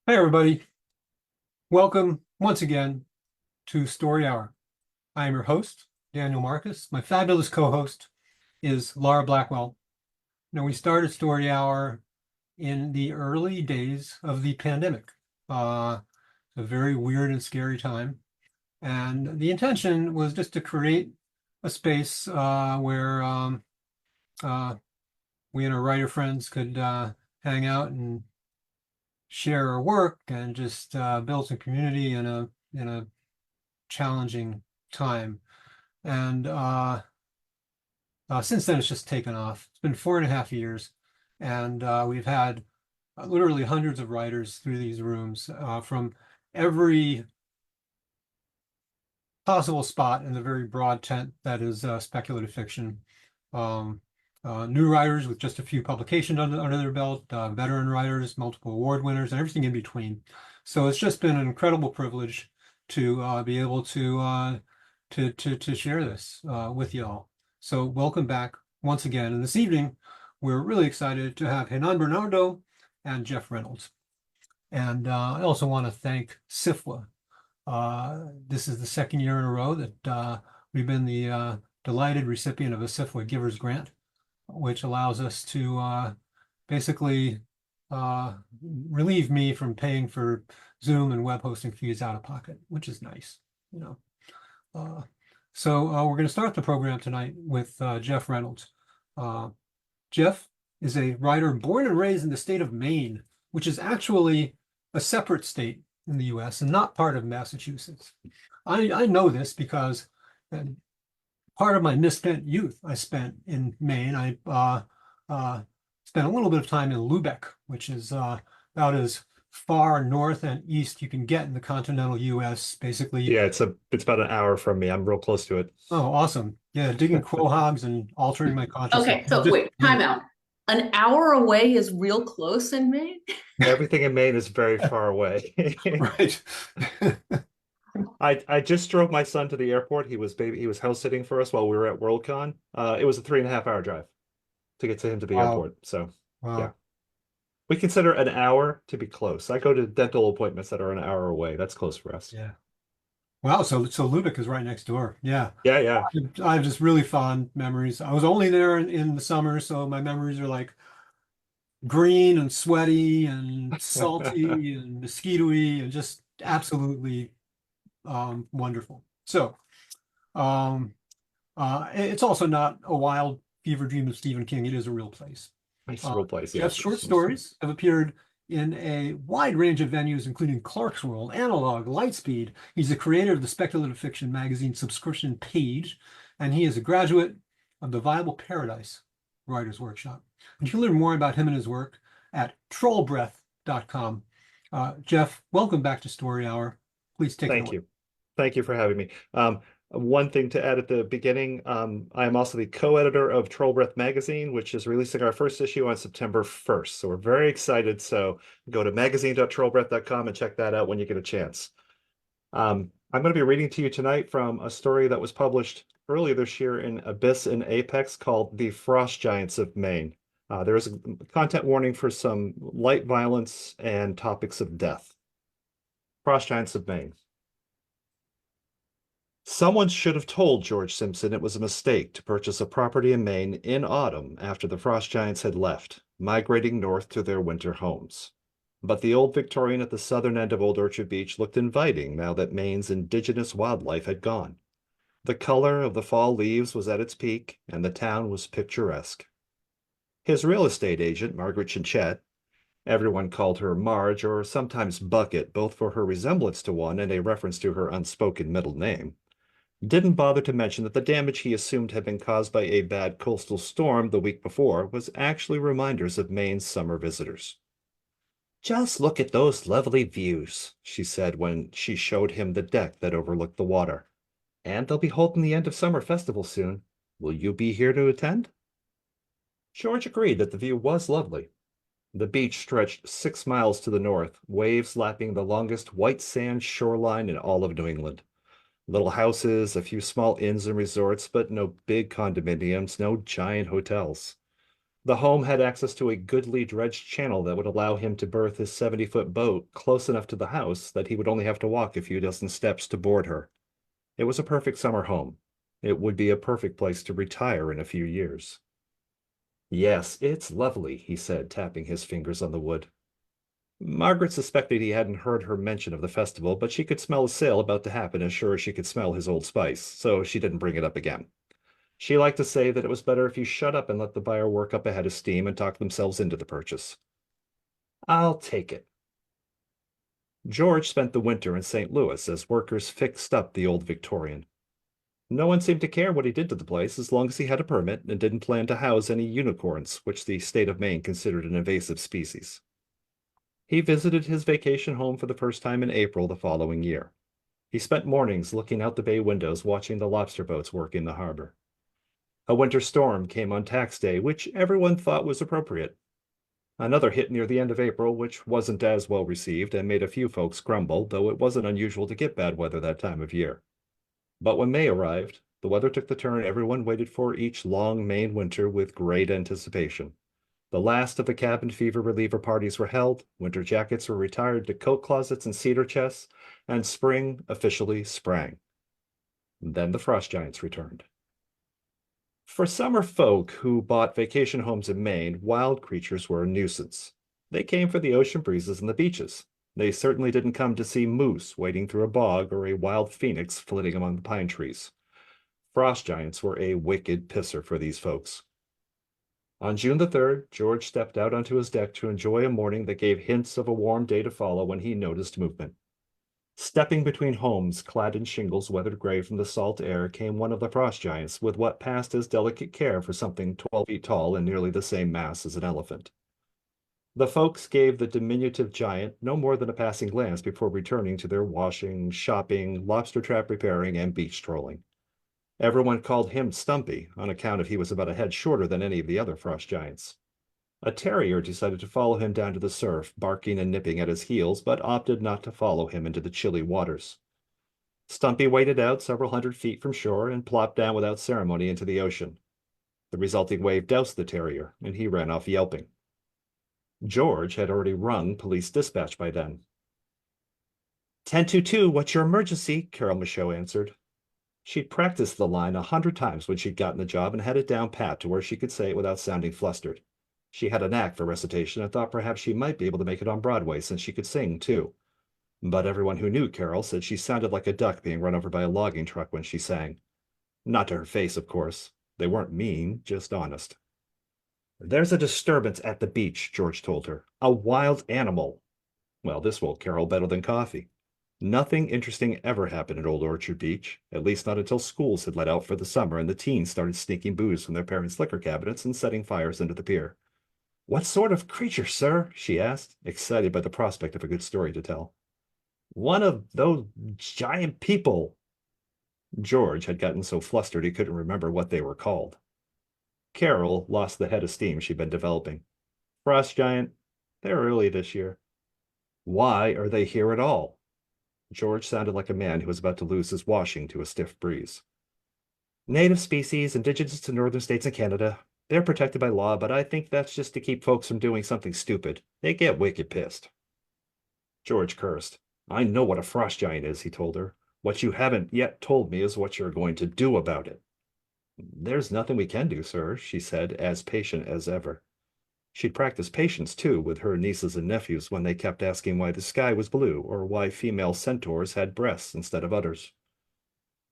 Hi, everybody. Welcome once again to Story Hour. I am your host, Daniel Marcus. My fabulous co-host is Laura Blackwell. Now, we started Story Hour in the early days of the pandemic, a very weird and scary time. And the intention was just to create a space where uh, we and our writer friends could hang out and share our work and just build some community in a challenging time. And since then, it's just taken off. It's been 4.5 years, and we've had literally hundreds of writers through these rooms from every possible spot in the very broad tent that is speculative fiction. Um, New writers with just a few publications under their belt, veteran writers, multiple award winners, and everything in between. So it's just been an incredible privilege to be able to share this with y'all. So welcome back once again. And this evening, we're really excited to have Renan Bernardo and Jeff Reynolds. And I also want to thank SIFWA. This is the second year in a row that we've been the delighted recipient of a SIFWA Givers Grant, which allows us to basically relieve me from paying for Zoom and web hosting fees out of pocket, which is nice, you know. So we're going to start the program tonight with Jeff Reynolds. Jeff is a writer born and raised in the state of Maine, which is actually a separate state in the U.S. and not part of Massachusetts. I know this because part of my misspent youth I spent in Maine. I spent a little bit of time in Lubec, which is about as far north and east you can get in the continental U.S. Basically, Yeah, it's about an hour from me. I'm real close to it. oh, awesome. Yeah, digging quahogs and altering my consciousness. Okay, so wait, time out. An hour away is real close in Maine? Everything in Maine is very far away. Right. I just drove my son to the airport. He was house sitting for us while we were at Worldcon. It was a 3.5 hour drive to get to him to the Wow. airport. So yeah, Wow. we consider an hour to be close. I go to dental appointments that are an hour away. That's close for us. Yeah. Wow. So Lubeck is right next door. Yeah. Yeah, yeah. I have just really fond memories. I was only there in the summer, so my memories are like green and sweaty and salty and mosquito-y and just absolutely wonderful. So um, it's also not a wild fever dream of Stephen King. It is a real place. Nice Uh, real place. Jeff's Yes. short stories have appeared in a wide range of venues, including Clarkesworld, Analog, Lightspeed. He's the creator of the speculative fiction magazine subscription Page, and he is a graduate of the Viable Paradise Writers Workshop. And you can learn more about him and his work at trollbreath.com. Jeff, welcome back to Story Hour. Please take it Thank away. you. Thank you for having me. One thing to add at the beginning, I am also the co-editor of Troll Breath magazine, which is releasing our first issue on September 1st. So we're very excited. So go to magazine.trollbreath.com and check that out when you get a chance. I'm going to be reading to you tonight from a story that was published earlier this year in Abyss and Apex called The Frost Giants of Maine. There is a content warning for some light violence and topics of death. Frost Giants of Maine. Someone should have told George Simpson it was a mistake to purchase a property in Maine in autumn after the frost giants had left, migrating north to their winter homes. But the old Victorian at the southern end of Old Orchard Beach looked inviting now that Maine's indigenous wildlife had gone. The color of the fall leaves was at its peak, and the town was picturesque. His real estate agent, Margaret Chinchette, everyone called her Marge or sometimes Bucket, both for her resemblance to one and a reference to her unspoken middle name, didn't bother to mention that the damage he assumed had been caused by a bad coastal storm the week before was actually reminders of Maine's summer visitors. Just look at those lovely views, she said when she showed him the deck that overlooked the water. And they'll be holding the end of summer festival soon. Will you be here to attend? George agreed that the view was lovely. The beach stretched 6 miles to the north, waves lapping the longest white sand shoreline in all of New England. Little houses, a few small inns and resorts, but no big condominiums, no giant hotels. The home had access to a goodly dredged channel that would allow him to berth his 70-foot boat close enough to the house that he would only have to walk a few dozen steps to board her. It was a perfect summer home. It would be a perfect place to retire in a few years. Yes, it's lovely, he said, tapping his fingers on the wood. Margaret suspected he hadn't heard her mention of the festival, but she could smell a sale about to happen as sure as she could smell his Old Spice, so she didn't bring it up again. She liked to say that it was better if you shut up and let the buyer work up a head of steam and talk themselves into the purchase. I'll take it. George spent the winter in St. Louis as workers fixed up the old Victorian. No one seemed to care what he did to the place as long as he had a permit and didn't plan to house any unicorns, which the state of Maine considered an invasive species. He visited his vacation home for the first time in April the following year. He spent mornings looking out the bay windows watching the lobster boats work in the harbor. A winter storm came on tax day, which everyone thought was appropriate. Another hit near the end of April, which wasn't as well received and made a few folks grumble, though it wasn't unusual to get bad weather that time of year. But when May arrived, the weather took the turn everyone waited for each long Maine winter with great anticipation. The last of the cabin fever reliever parties were held, winter jackets were retired to coat closets and cedar chests, and spring officially sprang. Then the Frost Giants returned. For summer folk who bought vacation homes in Maine, wild creatures were a nuisance. They came for the ocean breezes and the beaches. They certainly didn't come to see moose wading through a bog or a wild phoenix flitting among the pine trees. Frost giants were a wicked pisser for these folks. On June the 3rd, George stepped out onto his deck to enjoy a morning that gave hints of a warm day to follow when he noticed movement. Stepping between homes clad in shingles weathered gray from the salt air came one of the frost giants with what passed as delicate care for something 12 feet tall and nearly the same mass as an elephant. The folks gave the diminutive giant no more than a passing glance before returning to their washing, shopping, lobster trap repairing, and beach strolling. Everyone called him Stumpy on account of he was about a head shorter than any of the other frost giants. A terrier decided to follow him down to the surf, barking and nipping at his heels, but opted not to follow him into the chilly waters. Stumpy waded out several hundred feet from shore and plopped down without ceremony into the ocean. The resulting wave doused the terrier, and he ran off yelping. George had already rung police dispatch by then. 1022, what's your emergency? Carol Michaud answered. She'd practiced the line 100 times when she'd gotten the job and had it down pat to where she could say it without sounding flustered. She had a knack for recitation and thought perhaps she might be able to make it on Broadway since she could sing, too. But everyone who knew Carol said she sounded like a duck being run over by a logging truck when she sang. Not to her face, of course. They weren't mean, just honest. There's a disturbance at the beach, George told her. A wild animal. Well, this will Carol better than coffee. Nothing interesting ever happened at Old Orchard Beach, at least not until schools had let out for the summer and the teens started sneaking booze from their parents' liquor cabinets and setting fires into the pier. What sort of creature, sir? She asked, excited by the prospect of a good story to tell. One of those giant people. George had gotten so flustered he couldn't remember what they were called. Carol lost the head of steam she'd been developing. Frost giant, they're early this year. Why are they here at all? George sounded like a man who was about to lose his washing to a stiff breeze. Native species, indigenous to northern states and Canada. They're protected by law, but I think that's just to keep folks from doing something stupid. They get wicked pissed. George cursed. I know what a frost giant is, he told her. What you haven't yet told me is what you're going to do about it. There's nothing we can do, sir, she said, as patient as ever. She'd practiced patience, too, with her nieces and nephews when they kept asking why the sky was blue or why female centaurs had breasts instead of udders.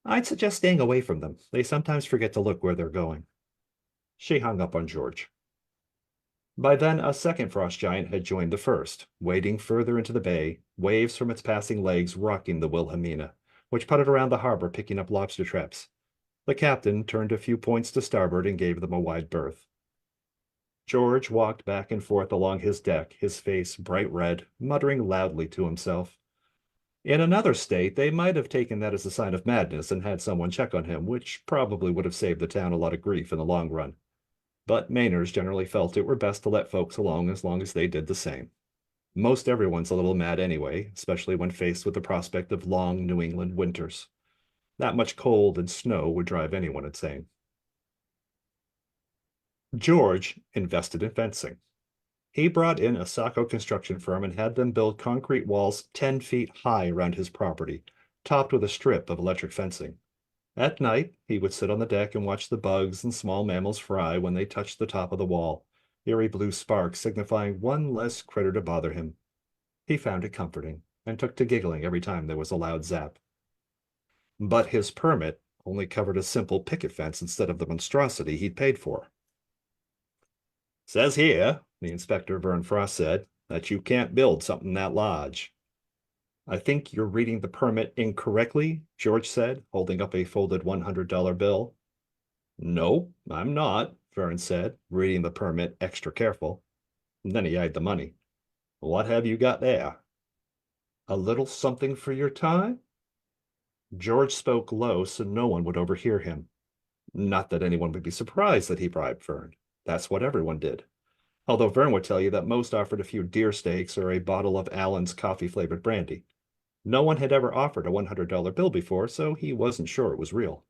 I'd suggest staying away from them. They sometimes forget to look where they're going. She hung up on George. By then, a second frost giant had joined the first, wading further into the bay, waves from its passing legs rocking the Wilhelmina, which putted around the harbor picking up lobster traps. The captain turned a few points to starboard and gave them a wide berth. George walked back and forth along his deck, his face bright red, muttering loudly to himself. In another state, they might have taken that as a sign of madness and had someone check on him, which probably would have saved the town a lot of grief in the long run. But Mainers generally felt it were best to let folks alone as long as they did the same. Most everyone's a little mad anyway, especially when faced with the prospect of long New England winters. That much cold and snow would drive anyone insane. George invested in fencing. He brought in a Saco construction firm and had them build concrete walls 10 feet high around his property, topped with a strip of electric fencing. At night, he would sit on the deck and watch the bugs and small mammals fry when they touched the top of the wall, eerie blue sparks signifying one less critter to bother him. He found it comforting and took to giggling every time there was a loud zap. But his permit only covered a simple picket fence instead of the monstrosity he'd paid for. Says here, the inspector Vern Frost said, that you can't build something that large. I think you're reading the permit incorrectly, George said, holding up a folded $100 bill. No, I'm not, Vern said, reading the permit extra careful. Then he eyed the money. What have you got there? A little something for your time? George spoke low so no one would overhear him. Not that anyone would be surprised that he bribed Vern. That's what everyone did. Although Vern would tell you that most offered a few deer steaks or a bottle of Allen's coffee-flavored brandy. No one had ever offered a $100 bill before, so he wasn't sure it was real.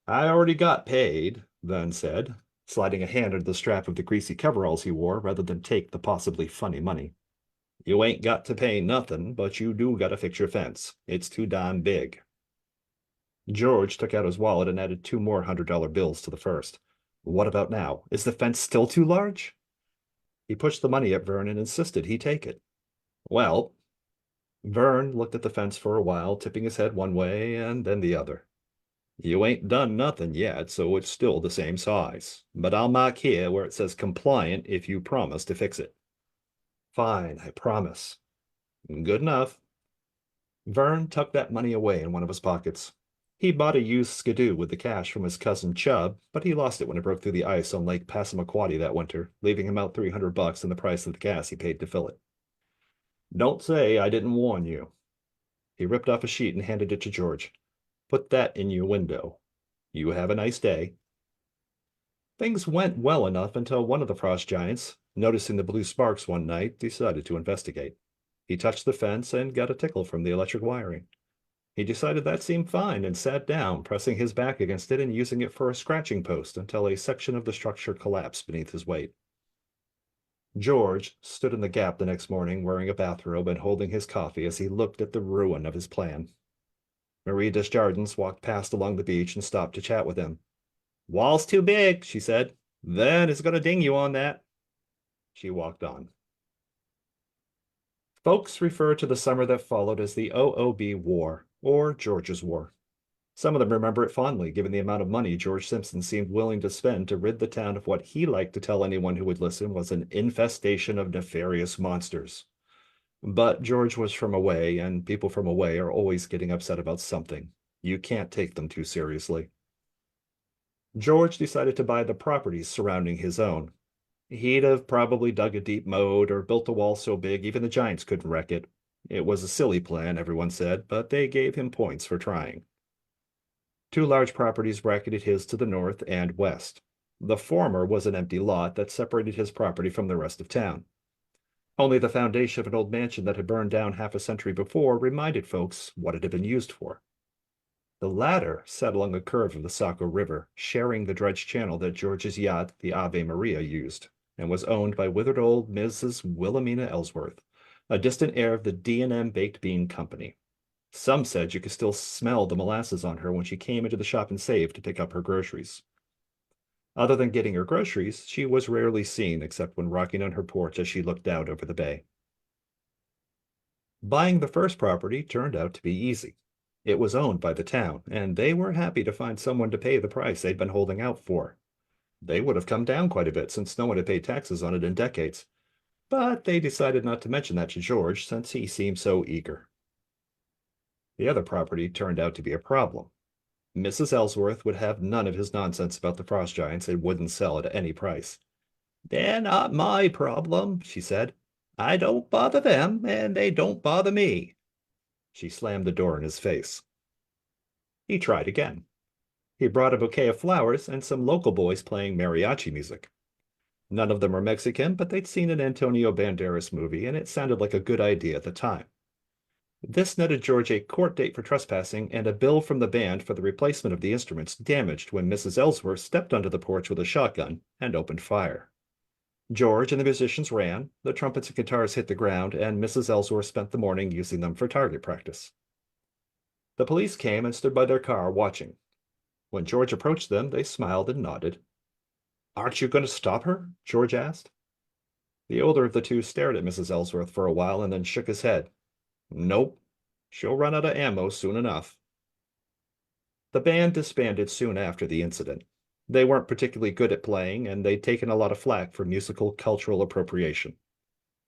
I already got paid, Vern said, sliding a hand under the strap of the greasy coveralls he wore rather than take the possibly funny money. You ain't got to pay nothing, but you do gotta fix your fence. It's too darn big. George took out his wallet and added 2 more $100 bills to the first. What about now? Is the fence still too large? He pushed the money at Vern and insisted he take it. Well, Vern looked at the fence for a while, tipping his head one way and then the other. You ain't done nothing yet, so it's still the same size. But I'll mark here where it says compliant if you promise to fix it. Fine, I promise. Good enough. Vern tucked that money away in one of his pockets. He bought a used skidoo with the cash from his cousin Chubb, but he lost it when it broke through the ice on Lake Passamaquoddy that winter, leaving him out $300 in the price of the gas he paid to fill it. Don't say I didn't warn you. He ripped off a sheet and handed it to George. Put that in your window. You have a nice day. Things went well enough until one of the Frost Giants, noticing the blue sparks one night, decided to investigate. He touched the fence and got a tickle from the electric wiring. He decided that seemed fine and sat down, pressing his back against it and using it for a scratching post until a section of the structure collapsed beneath his weight. George stood in the gap the next morning wearing a bathrobe and holding his coffee as he looked at the ruin of his plan. Marie Desjardins walked past along the beach and stopped to chat with him. Wall's too big, she said. Then it's going to ding you on that. She walked on. Folks refer to the summer that followed as the OOB War, or George's War. Some of them remember it fondly, given the amount of money George Simpson seemed willing to spend to rid the town of what he liked to tell anyone who would listen was an infestation of nefarious monsters. But George was from away, and people from away are always getting upset about something. You can't take them too seriously. George decided to buy the properties surrounding his own. He'd have probably dug a deep moat or built a wall so big even the giants couldn't wreck it. It was a silly plan, everyone said, but they gave him points for trying. 2 large properties bracketed his to the north and west. The former was an empty lot that separated his property from the rest of town. Only the foundation of an old mansion that had burned down half a century before reminded folks what it had been used for. The latter sat along a curve of the Saco River, sharing the dredged channel that George's yacht, the Ave Maria, used, and was owned by withered old Mrs. Wilhelmina Ellsworth, a distant heir of the D&M Baked Bean Company. Some said you could still smell the molasses on her when she came into the shop and saved to pick up her groceries. Other than getting her groceries, she was rarely seen except when rocking on her porch as she looked out over the bay. Buying the first property turned out to be easy. It was owned by the town, and they were happy to find someone to pay the price they'd been holding out for. They would have come down quite a bit since no one had paid taxes on it in decades, but they decided not to mention that to George since he seemed so eager. The other property turned out to be a problem. Mrs. Ellsworth would have none of his nonsense about the Frost Giants and wouldn't sell at any price. They're not my problem, she said. I don't bother them, and they don't bother me. She slammed the door in his face. He tried again. He brought a bouquet of flowers and some local boys playing mariachi music. None of them were Mexican, but they'd seen an Antonio Banderas movie, and it sounded like a good idea at the time. This netted George a court date for trespassing and a bill from the band for the replacement of the instruments damaged when Mrs. Ellsworth stepped onto the porch with a shotgun and opened fire. George and the musicians ran, the trumpets and guitars hit the ground, and Mrs. Ellsworth spent the morning using them for target practice. The police came and stood by their car watching. When George approached them, they smiled and nodded. "Aren't you going to stop her?" George asked. The older of the two stared at Mrs. Ellsworth for a while and then shook his head. "Nope. She'll run out of ammo soon enough." The band disbanded soon after the incident. They weren't particularly good at playing, and they'd taken a lot of flack for musical cultural appropriation.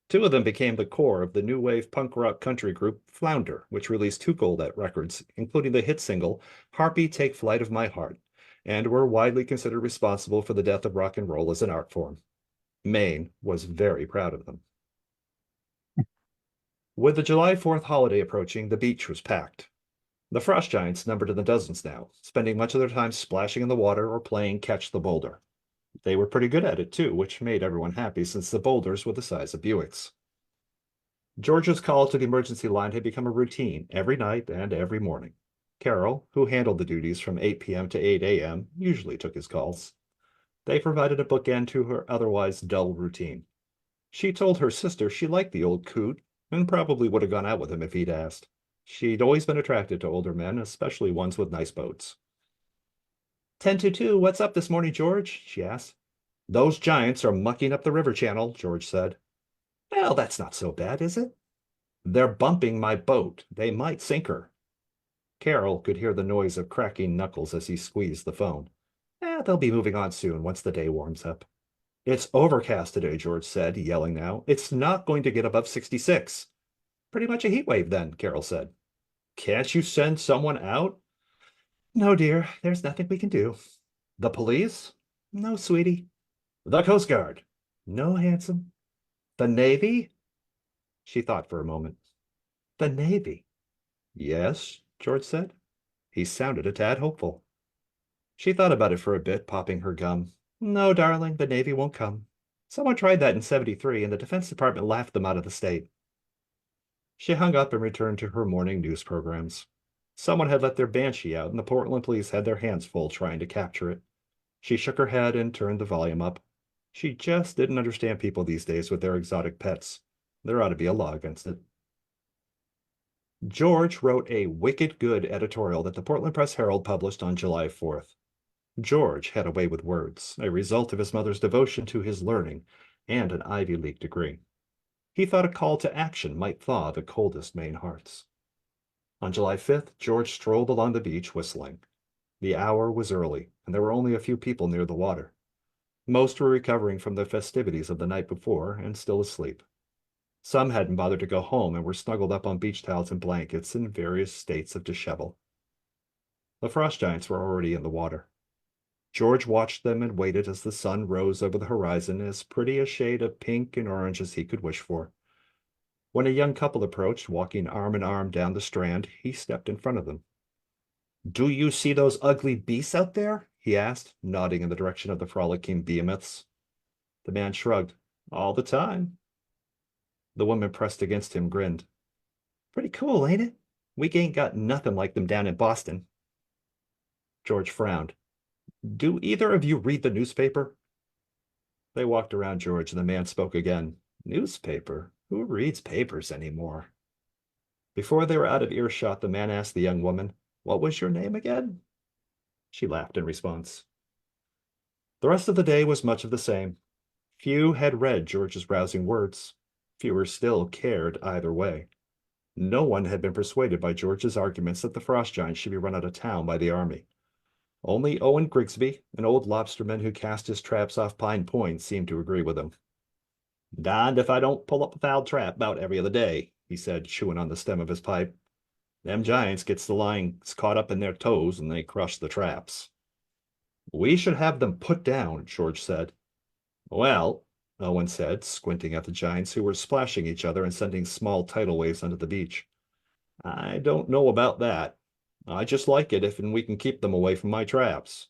Two of them became the core of the new wave punk rock country group Flounder, which released 2 gold records, including the hit single Harpy Take Flight of My Heart, and were widely considered responsible for the death of rock and roll as an art form. Maine was very proud of them. With the July 4th holiday approaching, the beach was packed. The Frost Giants numbered in the dozens now, spending much of their time splashing in the water or playing catch the boulder. They were pretty good at it too, which made everyone happy since the boulders were the size of Buicks. George's call to the emergency line had become a routine every night and every morning. Carol, who handled the duties from 8 p.m. to 8 a.m., usually took his calls. They provided a bookend to her otherwise dull routine. She told her sister she liked the old coot and probably would have gone out with him if he'd asked. She'd always been attracted to older men, especially ones with nice boats. 10 to 2, what's up this morning, George? She asked. Those giants are mucking up the river channel, George said. Well, that's not so bad, is it? They're bumping my boat. They might sink her. Carol could hear the noise of cracking knuckles as he squeezed the phone. They'll be moving on soon once the day warms up. It's overcast today, George said, yelling now. It's not going to get above 66. Pretty much a heat wave then, Carol said. Can't you send someone out? No, dear, there's nothing we can do. The police? No, sweetie. The Coast Guard? No, handsome. The Navy? She thought for a moment. The Navy? Yes, George said. He sounded a tad hopeful. She thought about it for a bit, popping her gum. No, darling, the Navy won't come. Someone tried that in 73, and the Defense Department laughed them out of the state. She hung up and returned to her morning news programs. Someone had let their banshee out, and the Portland police had their hands full trying to capture it. She shook her head and turned the volume up. She just didn't understand people these days with their exotic pets. There ought to be a law against it. George wrote a wicked good editorial that the Portland Press-Herald published on July 4th. George had a way with words, a result of his mother's devotion to his learning and an Ivy League degree. He thought a call to action might thaw the coldest Maine hearts. On July 5th, George strolled along the beach whistling. The hour was early, and there were only a few people near the water. Most were recovering from the festivities of the night before and still asleep. Some hadn't bothered to go home and were snuggled up on beach towels and blankets in various states of dishevel. The Frost Giants were already in the water. George watched them and waited as the sun rose over the horizon, as pretty a shade of pink and orange as he could wish for. When a young couple approached, walking arm in arm down the strand, he stepped in front of them. Do you see those ugly beasts out there? He asked, nodding in the direction of the frolicking behemoths. The man shrugged. All the time. The woman pressed against him, grinned. Pretty cool, ain't it? We ain't got nothing like them down in Boston. George frowned. Do either of you read the newspaper? They walked around George, and the man spoke again. Newspaper? Who reads papers anymore? Before they were out of earshot, the man asked the young woman, What was your name again? She laughed in response. The rest of the day was much of the same. Few had read George's rousing words. Fewer still cared either way. No one had been persuaded by George's arguments that the Frost Giants should be run out of town by the army. Only Owen Grigsby, an old lobsterman who cast his traps off Pine Point, seemed to agree with him. Darned if I don't pull up a foul trap about every other day, he said, chewing on the stem of his pipe. Them giants gets the lines caught up in their toes and they crush the traps. We should have them put down, George said. Well, Owen said, squinting at the giants who were splashing each other and sending small tidal waves onto the beach. I don't know about that. I just like it if we can keep them away from my traps.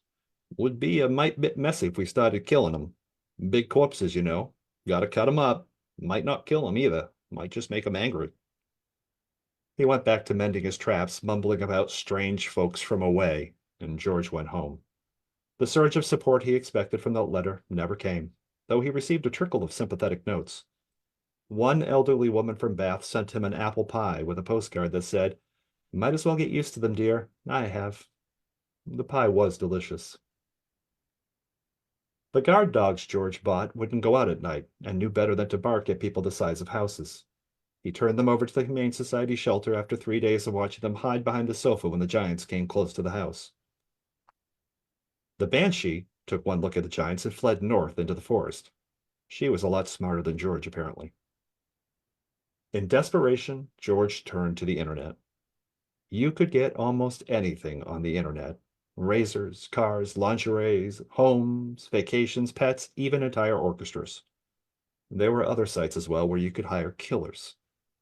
Would be a mite bit messy if we started killing them. Big corpses, you know. Gotta cut them up. Might not kill them either. Might just make them angry. He went back to mending his traps, mumbling about strange folks from away, and George went home. The surge of support he expected from the letter never came, though he received a trickle of sympathetic notes. One elderly woman from Bath sent him an apple pie with a postcard that said, "Might as well get used to them, dear. I have." The pie was delicious. The guard dogs George bought wouldn't go out at night and knew better than to bark at people the size of houses. He turned them over to the Humane Society shelter after 3 days of watching them hide behind the sofa when the giants came close to the house. The Banshee took one look at the giants and fled north into the forest. She was a lot smarter than George, apparently. In desperation, George turned to the internet. You could get almost anything on the internet. Razors, cars, lingeries, homes, vacations, pets, even entire orchestras. There were other sites as well where you could hire killers,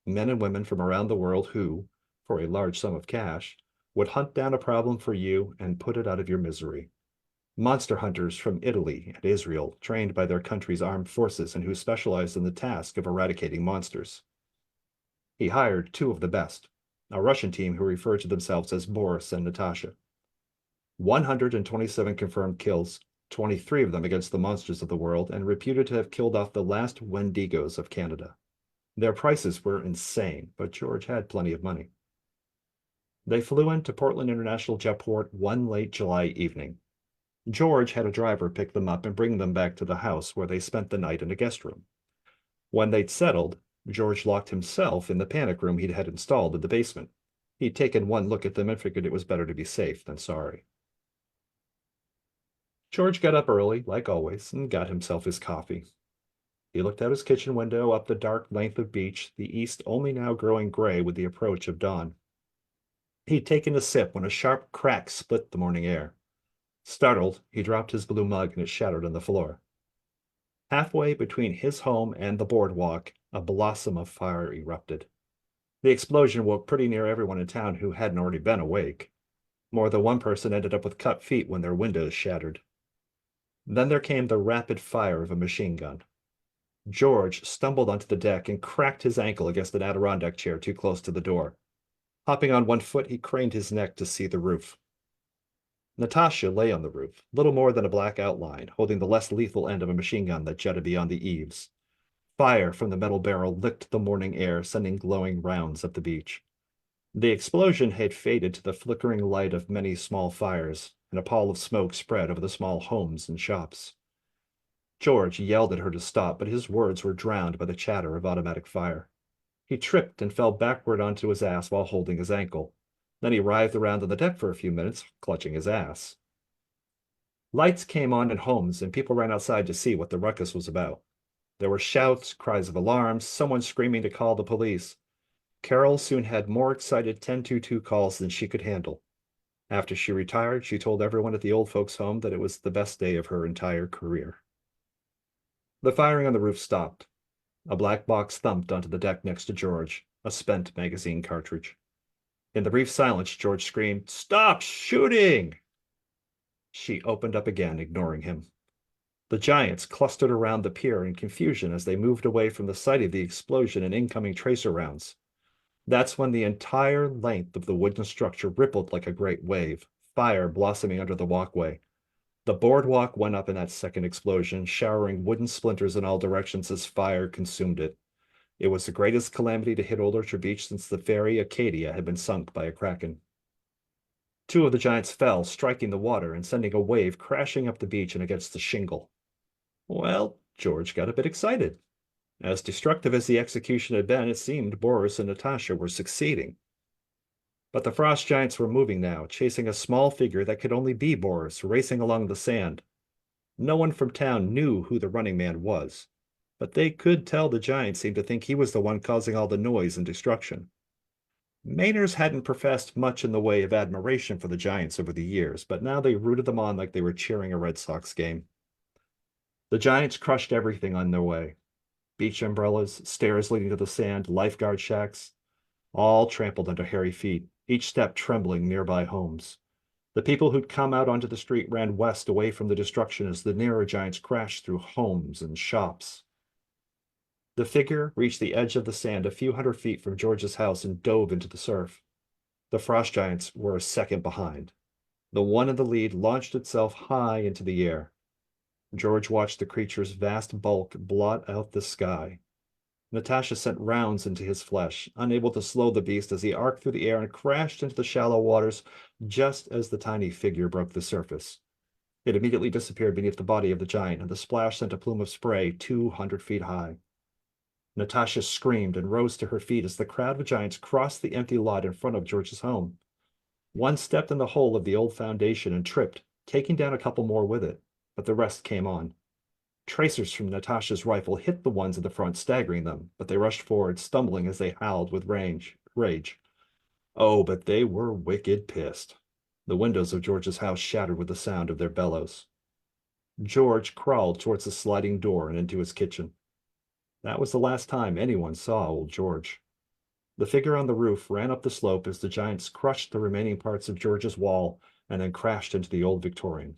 men and women from around the world who, for a large sum of cash, would hunt down a problem for you and put it out of your misery. Monster hunters from Italy and Israel, trained by their country's armed forces and who specialized in the task of eradicating monsters. He hired two of the best, a Russian team who referred to themselves as Boris and Natasha. 127 confirmed kills, 23 of them against the monsters of the world, and reputed to have killed off the last Wendigos of Canada. Their prices were insane, but George had plenty of money. They flew into Portland International Jetport one late July evening. George had a driver pick them up and bring them back to the house where they spent the night in a guest room. When they'd settled, George locked himself in the panic room he'd had installed in the basement. He'd taken one look at them and figured it was better to be safe than sorry. George got up early, like always, and got himself his coffee. He looked out his kitchen window up the dark length of beach, the east only now growing gray with the approach of dawn. He'd taken a sip when a sharp crack split the morning air. Startled, he dropped his blue mug and it shattered on the floor. Halfway between his home and the boardwalk, a blossom of fire erupted. The explosion woke pretty near everyone in town who hadn't already been awake. More than one person ended up with cut feet when their windows shattered. Then there came the rapid fire of a machine gun. George stumbled onto the deck and cracked his ankle against an Adirondack chair too close to the door. Hopping on one foot, he craned his neck to see the roof. Natasha lay on the roof, little more than a black outline, holding the less lethal end of a machine gun that jutted beyond the eaves. Fire from the metal barrel licked the morning air, sending glowing rounds up the beach. The explosion had faded to the flickering light of many small fires, and a pall of smoke spread over the small homes and shops. George yelled at her to stop, but his words were drowned by the chatter of automatic fire. He tripped and fell backward onto his ass while holding his ankle. Then he writhed around on the deck for a few minutes, clutching his ass. Lights came on in homes, and people ran outside to see what the ruckus was about. There were shouts, cries of alarm, someone screaming to call the police. Carol soon had more excited 1022 calls than she could handle. After she retired, she told everyone at the old folks' home that it was the best day of her entire career. The firing on the roof stopped. A black box thumped onto the deck next to George, a spent magazine cartridge. In the brief silence, George screamed, "Stop shooting!" She opened up again, ignoring him. The giants clustered around the pier in confusion as they moved away from the site of the explosion and incoming tracer rounds. That's when the entire length of the wooden structure rippled like a great wave, fire blossoming under the walkway. The boardwalk went up in that second explosion, showering wooden splinters in all directions as fire consumed it. It was the greatest calamity to hit Old Orchard Beach since the ferry Acadia had been sunk by a kraken. Two of the giants fell, striking the water and sending a wave crashing up the beach and against the shingle. Well, George got a bit excited. As destructive as the execution had been, it seemed Boris and Natasha were succeeding. But the Frost Giants were moving now, chasing a small figure that could only be Boris, racing along the sand. No one from town knew who the running man was, but they could tell the Giants seemed to think he was the one causing all the noise and destruction. Mainers hadn't professed much in the way of admiration for the Giants over the years, but now they rooted them on like they were cheering a Red Sox game. The Giants crushed everything on their way. Beach umbrellas, stairs leading to the sand, lifeguard shacks, all trampled under hairy feet, each step trembling nearby homes. The people who'd come out onto the street ran west away from the destruction as the nearer giants crashed through homes and shops. The figure reached the edge of the sand a few hundred feet from George's house and dove into the surf. The Frost Giants were a second behind. The one in the lead launched itself high into the air. George watched the creature's vast bulk blot out the sky. Natasha sent rounds into his flesh, unable to slow the beast as he arced through the air and crashed into the shallow waters just as the tiny figure broke the surface. It immediately disappeared beneath the body of the giant, and the splash sent a plume of spray 200 feet high. Natasha screamed and rose to her feet as the crowd of giants crossed the empty lot in front of George's home. One stepped in the hole of the old foundation and tripped, taking down a couple more with it, but the rest came on. Tracers from Natasha's rifle hit the ones at the front, staggering them, but they rushed forward, stumbling as they howled with rage. Oh, but they were wicked pissed. The windows of George's house shattered with the sound of their bellows. George crawled towards the sliding door and into his kitchen. That was the last time anyone saw old George. The figure on the roof ran up the slope as the giants crushed the remaining parts of George's wall and then crashed into the old Victorian.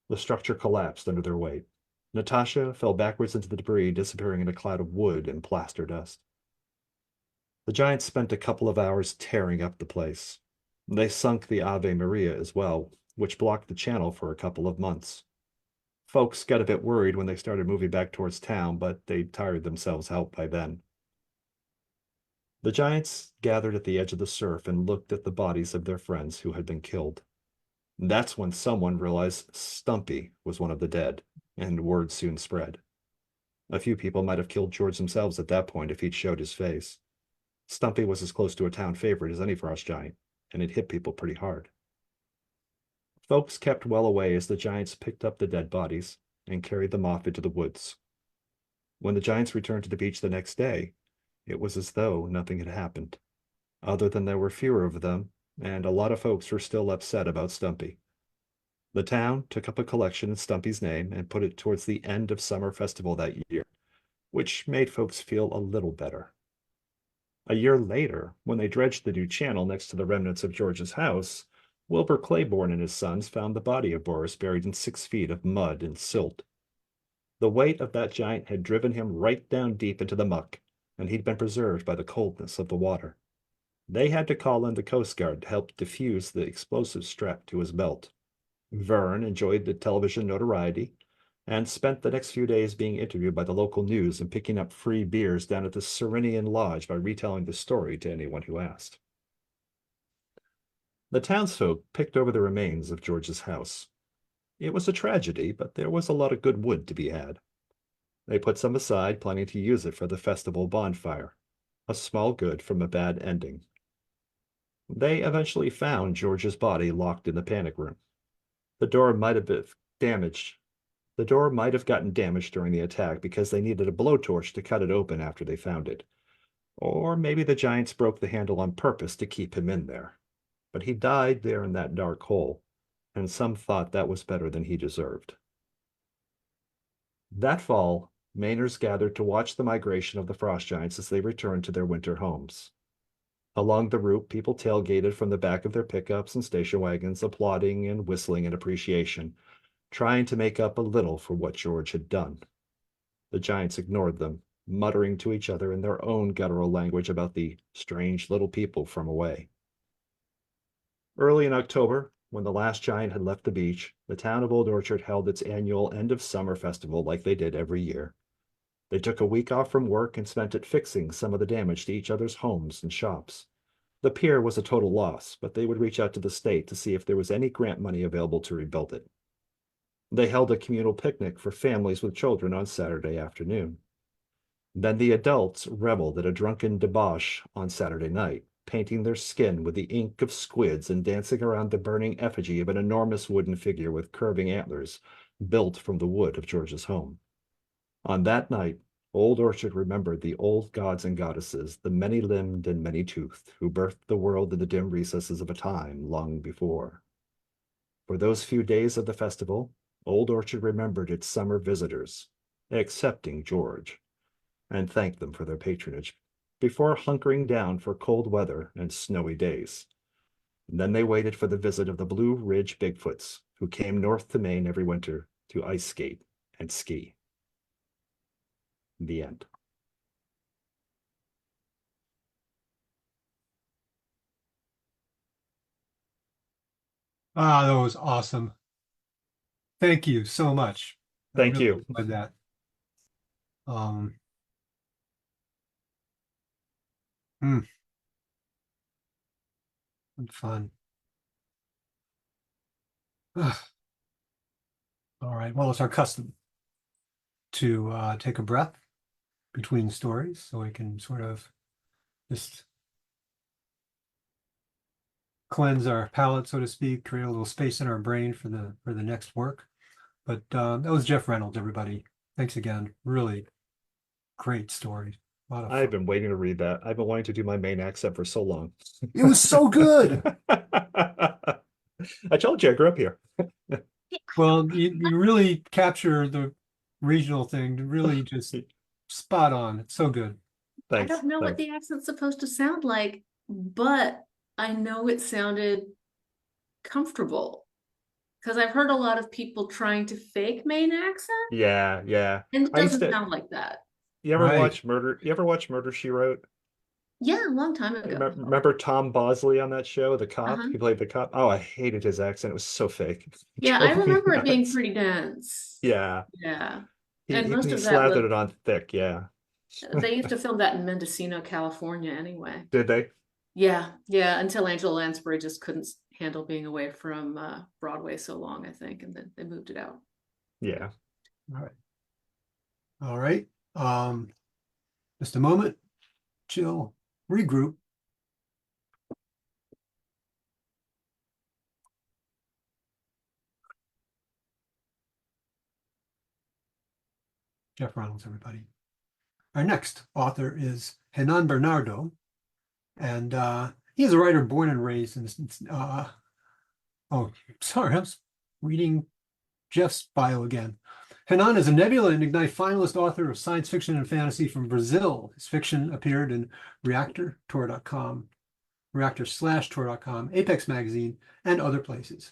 The structure collapsed under their weight. Natasha fell backwards into the debris, disappearing in a cloud of wood and plaster dust. The giants spent a couple of hours tearing up the place. They sunk the Ave Maria as well, which blocked the channel for a couple of months. Folks got a bit worried when they started moving back towards town, but they tired themselves out by then. The giants gathered at the edge of the surf and looked at the bodies of their friends who had been killed. That's when someone realized Stumpy was one of the dead, and word soon spread. A few people might have killed George themselves at that point if he'd showed his face. Stumpy was as close to a town favorite as any frost giant, and it hit people pretty hard. Folks kept well away as the giants picked up the dead bodies and carried them off into the woods. When the giants returned to the beach the next day, it was as though nothing had happened, other than there were fewer of them, and a lot of folks were still upset about Stumpy. The town took up a collection in Stumpy's name and put it towards the end of summer festival that year, which made folks feel a little better. A year later, when they dredged the new channel next to the remnants of George's house, Wilbur Claiborne and his sons found the body of Boris buried in 6 feet of mud and silt. The weight of that giant had driven him right down deep into the muck, and he'd been preserved by the coldness of the water. They had to call in the Coast Guard to help defuse the explosives strapped to his belt. Vern enjoyed the television notoriety and spent the next few days being interviewed by the local news and picking up free beers down at the Serenian Lodge by retelling the story to anyone who asked. The townsfolk picked over the remains of George's house. It was a tragedy, but there was a lot of good wood to be had. They put some aside, planning to use it for the festival bonfire, a small good from a bad ending. They eventually found George's body locked in the panic room. The door might have been damaged. The door might have gotten damaged during the attack because they needed a blowtorch to cut it open after they found it. Or maybe the giants broke the handle on purpose to keep him in there. But he died there in that dark hole, and some thought that was better than he deserved. That fall, Mainers gathered to watch the migration of the frost giants as they returned to their winter homes. Along the route, people tailgated from the back of their pickups and station wagons, applauding and whistling in appreciation, trying to make up a little for what George had done. The giants ignored them, muttering to each other in their own guttural language about the strange little people from away. Early in October, when the last giant had left the beach, the town of Old Orchard held its annual end-of-summer festival like they did every year. They took a week off from work and spent it fixing some of the damage to each other's homes and shops. The pier was a total loss, but they would reach out to the state to see if there was any grant money available to rebuild it. They held a communal picnic for families with children on Saturday afternoon. Then the adults reveled at a drunken debauch on Saturday night, painting their skin with the ink of squids and dancing around the burning effigy of an enormous wooden figure with curving antlers, built from the wood of George's home. On that night, Old Orchard remembered the old gods and goddesses, the many-limbed and many-toothed, who birthed the world in the dim recesses of a time long before. For those few days of the festival, Old Orchard remembered its summer visitors, excepting George, and thanked them for their patronage, before hunkering down for cold weather and snowy days. And then they waited for the visit of the Blue Ridge Bigfoots, who came north to Maine every winter to ice skate and ski. The end. Ah, that was awesome. Thank you so much. I Thank really you. enjoyed that. Um, hmm, fun. Ah, all right. Well, it's our custom to take a breath between stories so we can sort of just cleanse our palate, so to speak, create a little space in our brain for the next work. But that was Jeff Reynolds, everybody. Thanks again. Really great story. A lot of I've fun. been waiting to read that. I've been wanting to do my main accent for so long. It was so good. I told you I grew up here. Well, you really capture the regional thing, really just spot on. It's so good. I Thanks. don't know what Thanks. the accent's supposed to sound like, but I know it sounded comfortable because I've heard a lot of people trying to fake Maine accent, Yeah, yeah. and it I used doesn't to. sound like that. You ever Right. watch Murder? You ever watch Murder, She Wrote? Yeah, a long time ago. Remember Tom Bosley on that show, the cop? Uh-huh. He played the cop. Oh, I hated his accent. It was so fake. It Yeah, I drove me remember it being nuts. pretty dense. Yeah. Yeah. He And he, most he of that slathered was, it on thick. Yeah. they used to film that in Mendocino, California anyway. Did they? Yeah, yeah, until Angela Lansbury just couldn't handle being away from Broadway so long, I think, and then they moved it out. Yeah. All right. All right. Just a moment. Chill. Regroup. Jeff Reynolds, everybody. Our next author is Renan Bernardo, and he is a writer born and raised in. Oh, sorry, I was reading Jeff's bio again. Renan is a Nebula and Ignite finalist author of science fiction and fantasy from Brazil. His fiction appeared in reactor.tor.com, reactor/tor.com, Apex Magazine, and other places.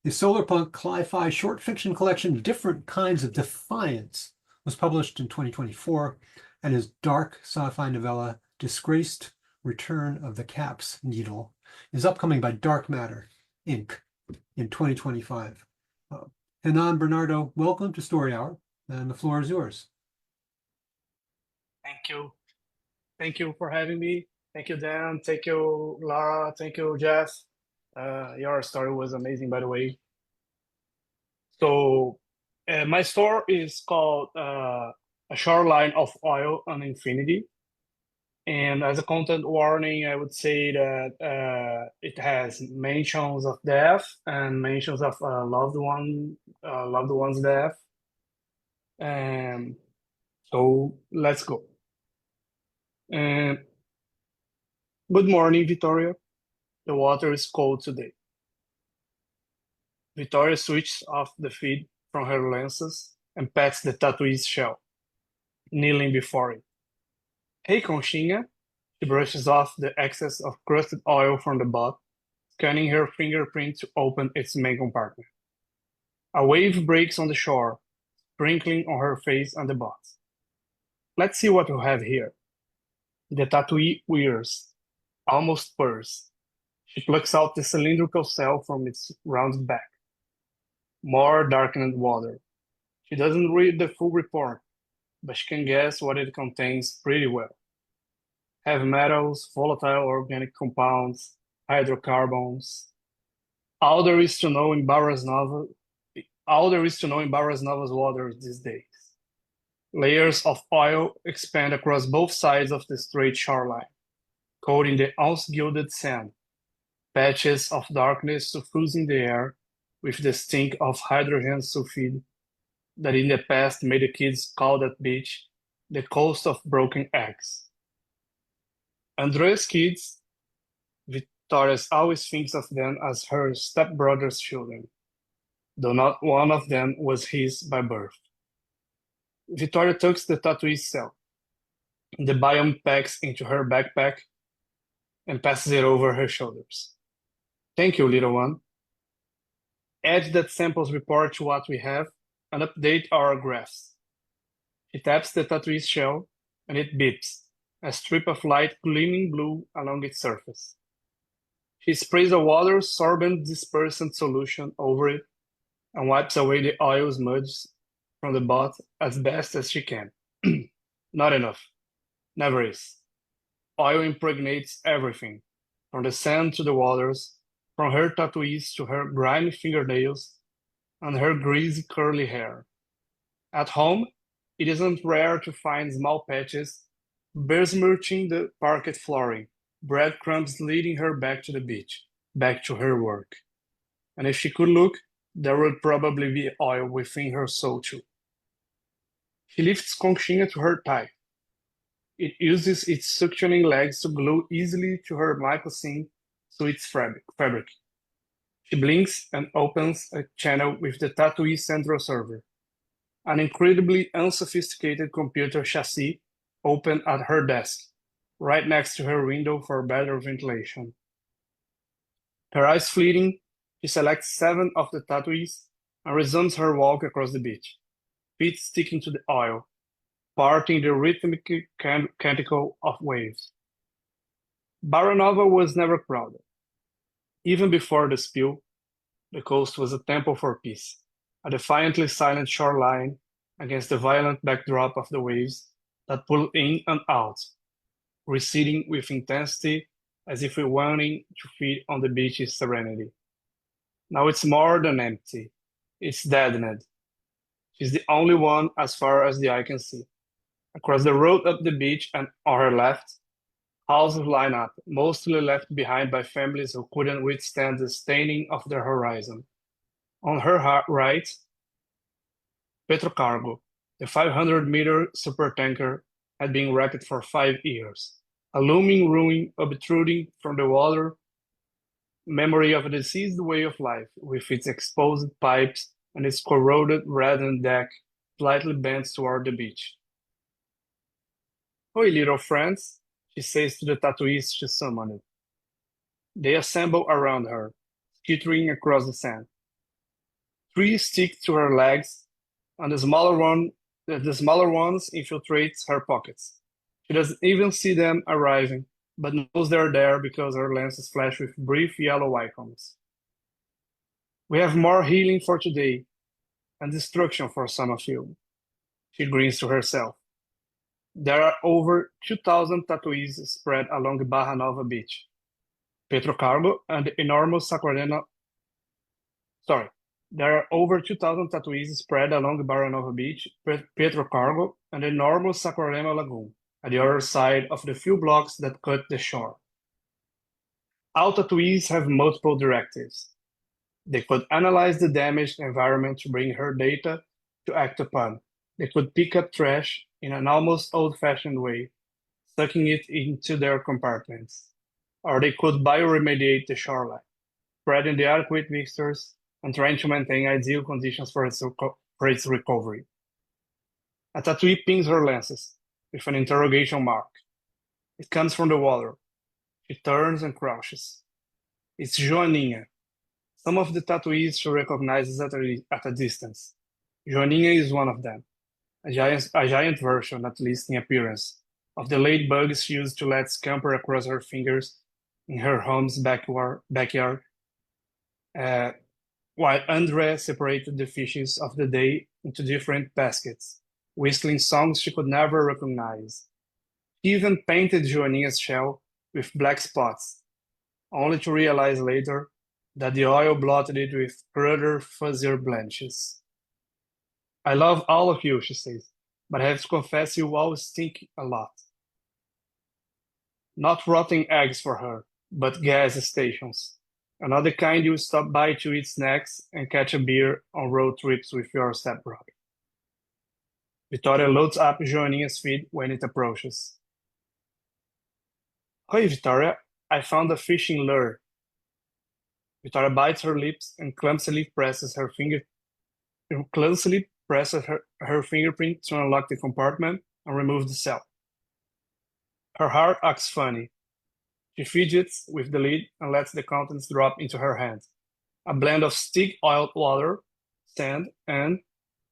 His solarpunk cli-fi short fiction collection, Different Kinds of Defiance, was published in 2024, and his dark sci-fi novella, Disgraced Return of the Caps Needle, is upcoming by Dark Matter, Inc. in 2025. Renan Bernardo, welcome to Story Hour, and the floor is yours. Thank you. Thank you for having me. Thank you, Dan. Thank you, Lara. Thank you, Jeff. Your story was amazing, by the way. So, my story is called A Shoreline of Oil and Infinity. And as a content warning, I would say that it has mentions of death and mentions of loved one's death. So let's go. And good morning, Victoria. The water is cold today. Victoria switches off the feed from her lenses and pats the tattoo's shell, kneeling before it. Hey, Conchinha. She brushes off the excess of crusted oil from the bot, scanning her fingerprint to open its main compartment. A wave breaks on the shore, sprinkling on her face and the bot. Let's see what we have here. The tattoo whirs, almost purrs. She plucks out the cylindrical cell from its rounded back. More darkened water. She doesn't read the full report, but she can guess what it contains pretty well. Heavy metals, volatile organic compounds, hydrocarbons. All there is to know in Barras Novas waters these days. Layers of oil expand across both sides of the straight shoreline, coating the ounce-gilded sand. Patches of darkness suffusing the air with the stink of hydrogen sulfide that in the past made the kids call that beach the coast of broken eggs. Andrea's kids, Victoria always thinks of them as her stepbrother's children, though not one of them was his by birth. Victoria tucks the tattoo's cell. The biome packs into her backpack and passes it over her shoulders. Thank you, little one. Add that samples report to what we have and update our graphs. She taps the tattoo's shell and it beeps, a strip of light gleaming blue along its surface. She sprays a water sorbent dispersant solution over it and wipes away the oil smudges from the bot as best as she can. Not enough. Never is. Oil impregnates everything, from the sand to the waters, from her tattoos to her grimy fingernails and her greasy curly hair. At home, it isn't rare to find small patches besmirching the parquet flooring, breadcrumbs leading her back to the beach, back to her work. And if she could look, there would probably be oil within her soul too. She lifts Conchinha to her thigh. It uses its suctioning legs to glue easily to her moccasin suite's fabric. She blinks and opens a channel with the tattoo central server, an incredibly unsophisticated computer chassis open at her desk, right next to her window for better ventilation. Her eyes fleeting, she selects 7 of the tattoos and resumes her walk across the beach, feet sticking to the oil, parting the rhythmic canticle of waves. Baranova was never crowded. Even before the spill, the coast was a temple for peace, a defiantly silent shoreline against the violent backdrop of the waves that pull in and out, receding with intensity as if wanting to feed on the beach's serenity. Now it's more than empty. It's deadened. She's the only one as far as the eye can see. Across the road up the beach and on her left, houses line up, mostly left behind by families who couldn't withstand the staining of their horizon. On her right, Petrocargo, the 500-meter supertanker, had been wrecked for 5 years, a looming ruin obtruding from the water, memory of a deceased way of life, with its exposed pipes and its corroded reddened deck slightly bent toward the beach. "Oi, little friends," she says to the tattooist she summoned. They assemble around her, skittering across the sand. 3 stick to her legs, and the smaller ones infiltrate her pockets. She doesn't even see them arriving, but knows they're there because her lenses flash with brief yellow icons. "We have more healing for today, and destruction for some of you," she grins to herself. There are over 2,000 tattoos spread along Barra Nova Beach. Petrocargo and the enormous Saquarema. There are over 2,000 tattoos spread along Barra Nova Beach, Petrocargo, and the enormous Saquarema Lagoon, at the other side of the few blocks that cut the shore. All tattoos have multiple directives. They could analyze the damaged environment to bring her data to act upon. They could pick up trash in an almost old-fashioned way, sucking it into their compartments. Or they could bioremediate the shoreline, spreading the adequate mixtures and trying to maintain ideal conditions for its recovery. A tattoo pings her lenses with an interrogation mark. It comes from the water. She turns and crouches. It's Joaninha. Some of the tattoos she recognizes at a distance. Joaninha is one of them. A giant version, at least in appearance, of the late bugs she used to let scamper across her fingers in her home's backyard, while Andrea separated the fishes of the day into different baskets, whistling songs she could never recognize. He even painted Joaninha's shell with black spots, only to realize later that the oil blotted it with cruder, fuzzier blemishes. "I love all of you," she says, "but I have to confess you all stink a lot." Not rotting eggs for her, but gas stations. Another kind you stop by to eat snacks and catch a beer on road trips with your stepbrother. Victoria loads up Joaninha's feed when it approaches. "Hey, Victoria, I found a fishing lure." Victoria bites her lips and clumsily presses her fingerprint to unlock the compartment and remove the cell. Her heart acts funny. She fidgets with the lid and lets the contents drop into her hand. A blend of stick-oiled water, sand, and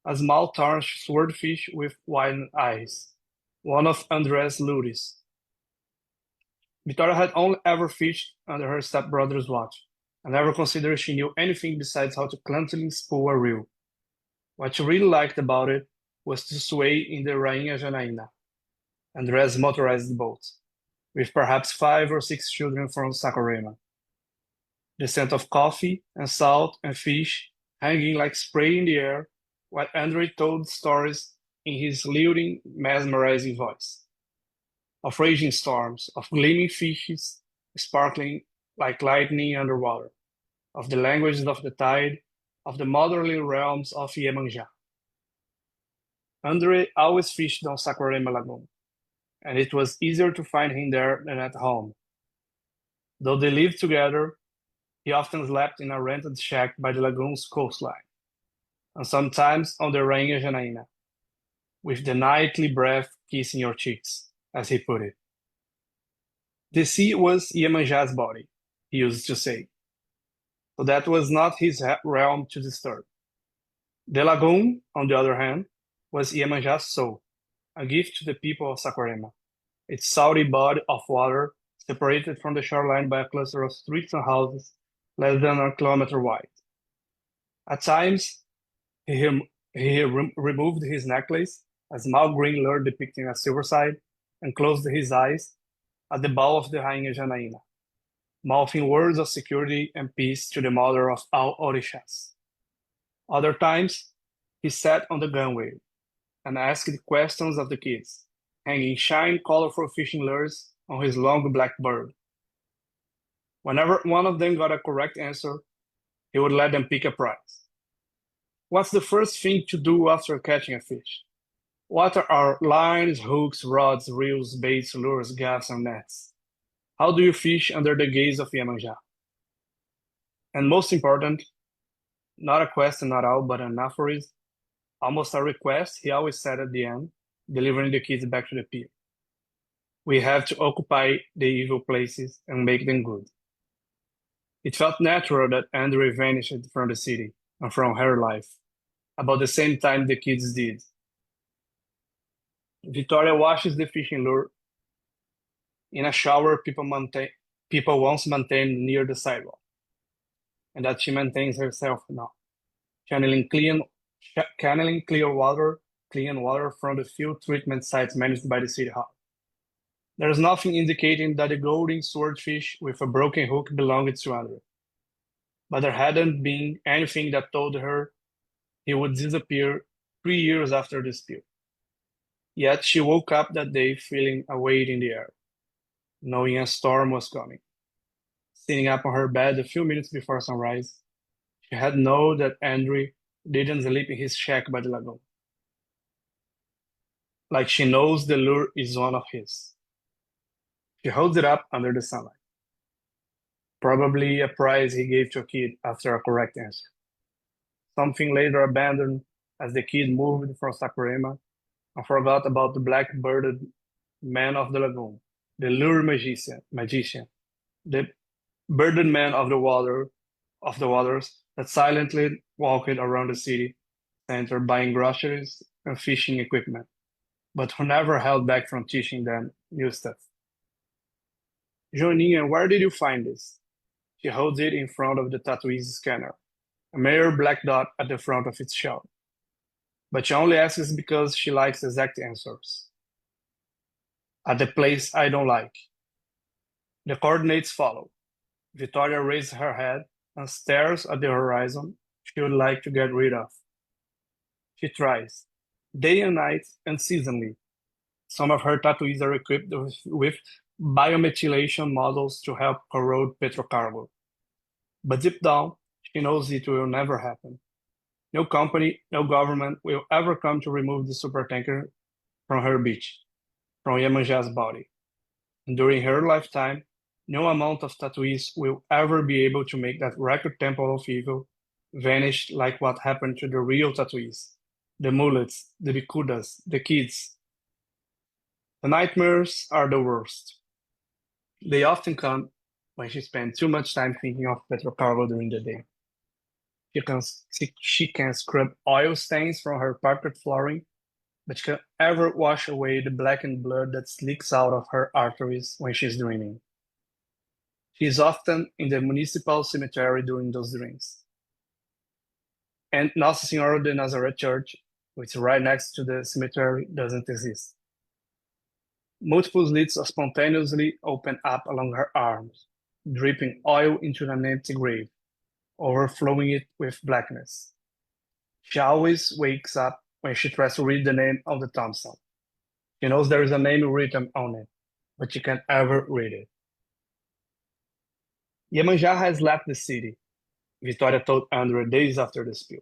a small tarnished swordfish with widened eyes. One of Andres' lures. Victoria had only ever fished under her stepbrother's watch, and never considered she knew anything besides how to clumsily spool a reel. What she really liked about it was to sway in the Rainha Janaína, André's motorized boat, with perhaps 5 or 6 children from Saquarema. The scent of coffee and salt and fish hanging like spray in the air, while André told stories in his lilting, mesmerizing voice. Of raging storms, of gleaming fishes sparkling like lightning underwater, of the languages of the tide, of the motherly realms of Iemanjá. André always fished on Saquarema Lagoon, and it was easier to find him there than at home. Though they lived together, he often slept in a rented shack by the lagoon's coastline, and sometimes on the Rainha Janaína, with the nightly breath kissing your cheeks, as he put it. The sea was Iemanjá's body, he used to say, so that was not his realm to disturb. The lagoon, on the other hand, was Iemanjá's soul, a gift to the people of Saquarema, its salty body of water separated from the shoreline by a cluster of streets and houses less than a kilometer wide. At times, he removed his necklace, a small green lure depicting a silver side, and closed his eyes at the bow of the Rainha Janaína, mouthing words of security and peace to the mother of all orishas. Other times, he sat on the gunwale and asked questions of the kids, hanging shiny, colorful fishing lures on his long black bird. Whenever one of them got a correct answer, he would let them pick a prize. What's the first thing to do after catching a fish? What are our lines, hooks, rods, reels, baits, lures, gaffs, and nets? How do you fish under the gaze of Iemanjá? And most important, not a question at all, but an aphorism, almost a request he always said at the end, delivering the kids back to the pier. We have to occupy the evil places and make them good. It felt natural that André vanished from the city and from her life, about the same time the kids did. Victoria washes the fishing lure in a shower people once maintained near the sidewalk, and that she maintains herself now, channeling clean water from the few treatment sites managed by the city hall. There is nothing indicating that the golden swordfish with a broken hook belonged to André, but there hadn't been anything that told her he would disappear 3 years after the spill. Yet she woke up that day feeling a weight in the air, knowing a storm was coming. Sitting up on her bed a few minutes before sunrise, she had known that André didn't sleep in his shack by the lagoon. Like she knows the lure is one of his. She holds it up under the sunlight. Probably a prize he gave to a kid after a correct answer. Something later abandoned as the kid moved from Saquarema and forgot about the black-birded man of the lagoon, the lure magician, the birded man of the waters that silently walked around the city center buying groceries and fishing equipment, but who never held back from teaching them new stuff. Joaninha, where did you find this? She holds it in front of the tattooist scanner, a mere black dot at the front of its shell. But she only asks because she likes exact answers. At the place I don't like. The coordinates follow. Victoria raises her head and stares at the horizon she would like to get rid of. She tries, day and night, unceasingly. Some of her tattoos are equipped with biomethylation models to help corrode petrocargo. But deep down, she knows it will never happen. No company, no government will ever come to remove the supertanker from her beach, from Iemanjá's body. And during her lifetime, no amount of tattoos will ever be able to make that record temple of evil vanish like what happened to the real tattoos, the mullets, the bicudas, the kids. The nightmares are the worst. They often come when she spends too much time thinking of petrocargo during the day. She can scrub oil stains from her parquet flooring, but she can ever wash away the blackened blood that leaks out of her arteries when she's dreaming. She is often in the municipal cemetery during those dreams. And Nossa Senhora de Nazareth Church, which is right next to the cemetery, doesn't exist. Multiple slits spontaneously open up along her arms, dripping oil into an empty grave, overflowing it with blackness. She always wakes up when she tries to read the name on the tombstone. She knows there is a name written on it, but she can't ever read it. Iemanjá has left the city, Victoria told Andrew days after the spill.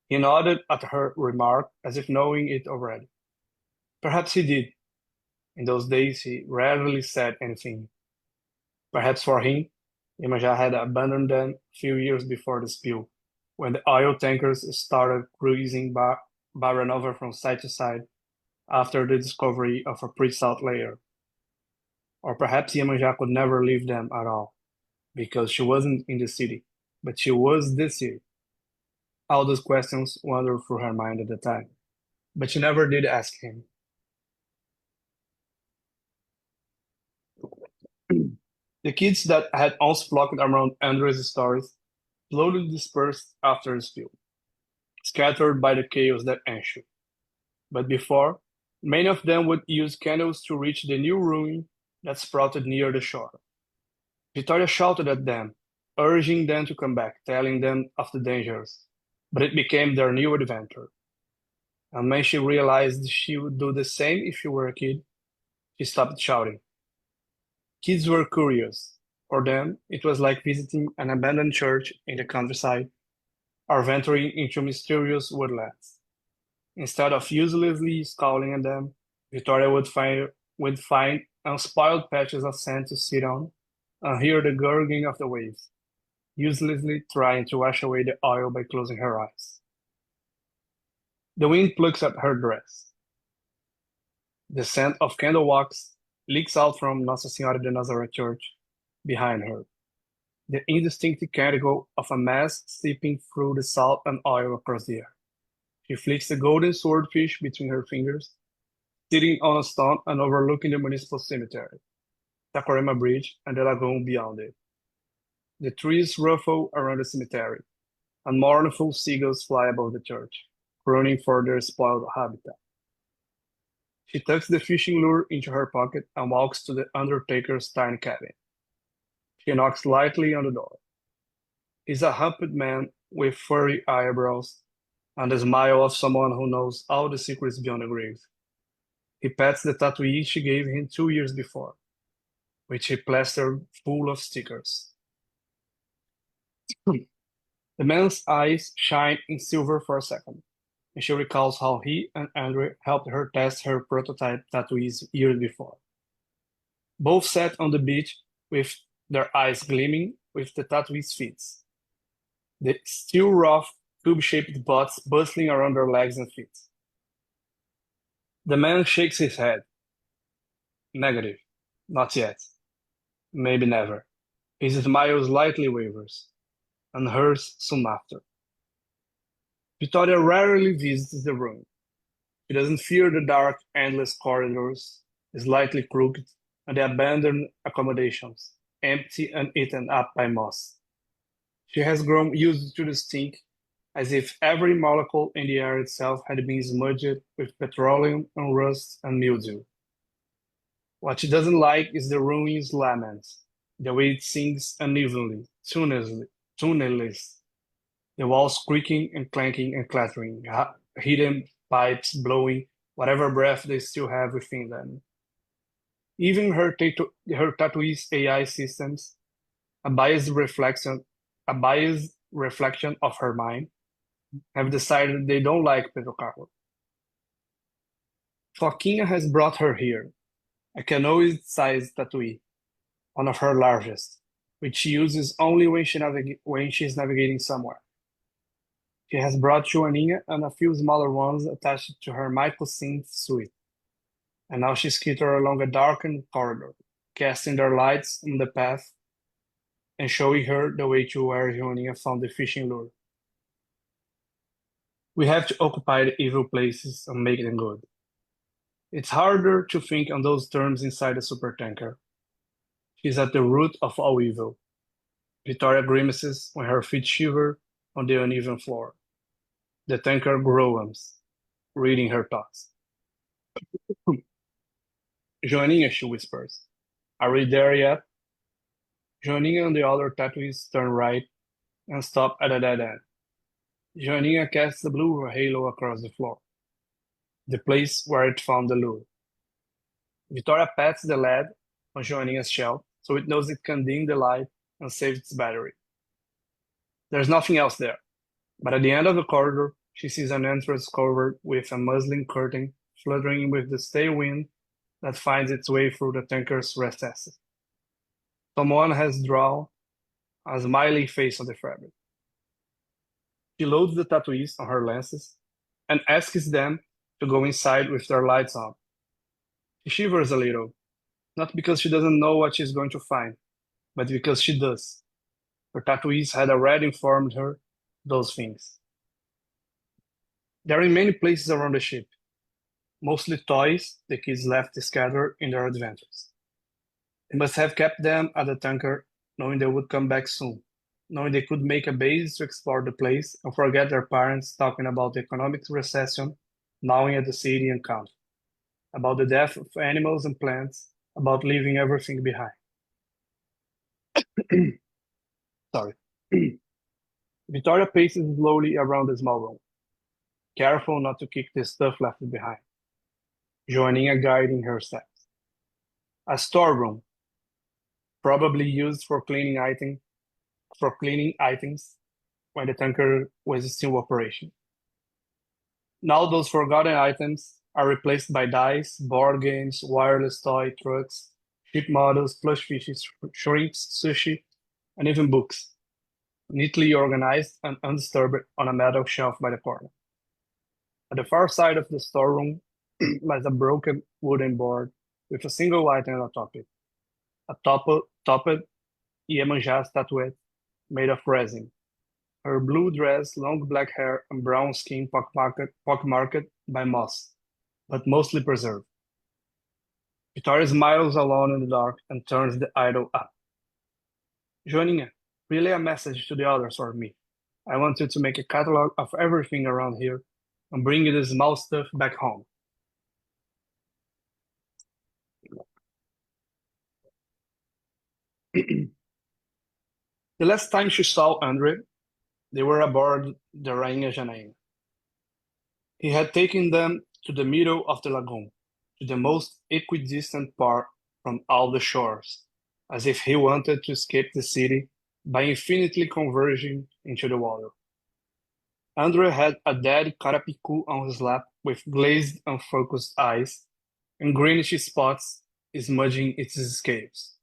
He nodded at her remark as if knowing it already. Perhaps he did. In those days, he rarely said anything. Perhaps for him, Iemanjá had abandoned them a few years before the spill, when the oil tankers started cruising barren over from side to side after the discovery of a pre-salt layer. Or perhaps Iemanjá could never leave them at all, because she wasn't in the city, but she was the city. All those questions wandered through her mind at the time, but she never did ask him. The kids that had once flocked around Andre's stories slowly dispersed after the spill, scattered by the chaos that ensued. But before, many of them would use candles to reach the new ruin that sprouted near the shore. Victoria shouted at them, urging them to come back, telling them of the dangers, but it became their new adventure. And when she realized she would do the same if she were a kid, she stopped shouting. Kids were curious. For them, it was like visiting an abandoned church in the countryside or venturing into mysterious woodlands. Instead of uselessly scowling at them, Victoria would find unspoiled patches of sand to sit on and hear the gurgling of the waves, uselessly trying to wash away the oil by closing her eyes. The wind plucks at her dress. The scent of candle wax leaks out from Nossa Senhora de Nazareth Church behind her, the indistinct candle of a mass seeping through the salt and oil across the air. She flicks the golden swordfish between her fingers, sitting on a stone and overlooking the municipal cemetery, Tacorema Bridge, and the lagoon beyond it. The trees ruffle around the cemetery, and mournful seagulls fly above the church, crooning for their spoiled habitat. She tucks the fishing lure into her pocket and walks to the undertaker's tiny cabin. She knocks lightly on the door. He's a humped man with furry eyebrows and the smile of someone who knows all the secrets beyond the grave. He pats the tattoo she gave him 2 years before, which he plastered full of stickers. The man's eyes shine in silver for a second, and she recalls how he and Andre helped her test her prototype tattoos years before. Both sat on the beach with their eyes gleaming with the tattoo's feet, the still rough, tube-shaped butts bustling around their legs and feet. The man shakes his head. Negative. Not yet. Maybe never. His smile slightly wavers, and hers soon after. Victoria rarely visits the room. She doesn't fear the dark, endless corridors, slightly crooked, and the abandoned accommodations, empty and eaten up by moss. She has grown used to the stink, as if every molecule in the air itself had been smudged with petroleum and rust and mildew. What she doesn't like is the ruin's laments, the way it sings unevenly, tuneless, the walls creaking and clanking and clattering, hidden pipes blowing whatever breath they still have within them. Even her tattoo's AI systems, a biased reflection of her mind, have decided they don't like Pedro Carlo. Foquinha has brought her here, a canoe-sized tattoo, one of her largest, which she uses only when she's navigating somewhere. She has brought Joaninha and a few smaller ones attached to her microsynth suite, and now she skitters along a darkened corridor, casting their lights on the path and showing her the way to where Joaninha found the fishing lure. We have to occupy the evil places and make them good. It's harder to think on those terms inside a supertanker. She's at the root of all evil. Victoria grimaces when her feet shiver on the uneven floor. The tanker groans, reading her thoughts. Joining us, she whispers. Are we there yet? Joining and the other tattoos turn right and stop at a dead end. Joining casts a blue halo across the floor, the place where it found the lure. Victoria pats the lead on Joininga's shell so it knows it can dim the light and save its battery. There's nothing else there, but at the end of the corridor, she sees an entrance covered with a muslin curtain fluttering with the stale wind that finds its way through the tanker's recesses. Someone has drawn a smiley face on the fabric. She loads the tattoos on her lenses and asks them to go inside with their lights on. She shivers a little, not because she doesn't know what she's going to find, but because she does. Her tattoos had already informed her those things. There are many places around the ship, mostly toys the kids left scattered in their adventures. They must have kept them at the tanker, knowing they would come back soon, knowing they could make a base to explore the place and forget their parents talking about the economic recession gnawing at the city and country, about the death of animals and plants, about leaving everything behind. Sorry. Victoria paces slowly around the small room, careful not to kick the stuff left behind, joining a guide in her steps. A storeroom, probably used for cleaning items when the tanker was still operational. Now those forgotten items are replaced by dice, board games, wireless toy trucks, ship models, plush fishes, shrimps, sushi, and even books, neatly organized and undisturbed on a metal shelf by the corner. At the far side of the storeroom lies a broken wooden board with a single item atop it, a topped Iemanjá statuette made of resin. Her blue dress, long black hair, and brown skin pockmarked by moss, but mostly preserved. Victoria smiles alone in the dark and turns the idol up. Joininga, relay a message to the others for me. I want you to make a catalog of everything around here and bring the small stuff back home. The last time she saw Andre, they were aboard the Rainha Janaína. He had taken them to the middle of the lagoon, to the most equidistant part from all the shores, as if he wanted to escape the city by infinitely converging into the water. Andre had a dead carapicu on his lap with glazed, unfocused eyes and greenish spots smudging its scales.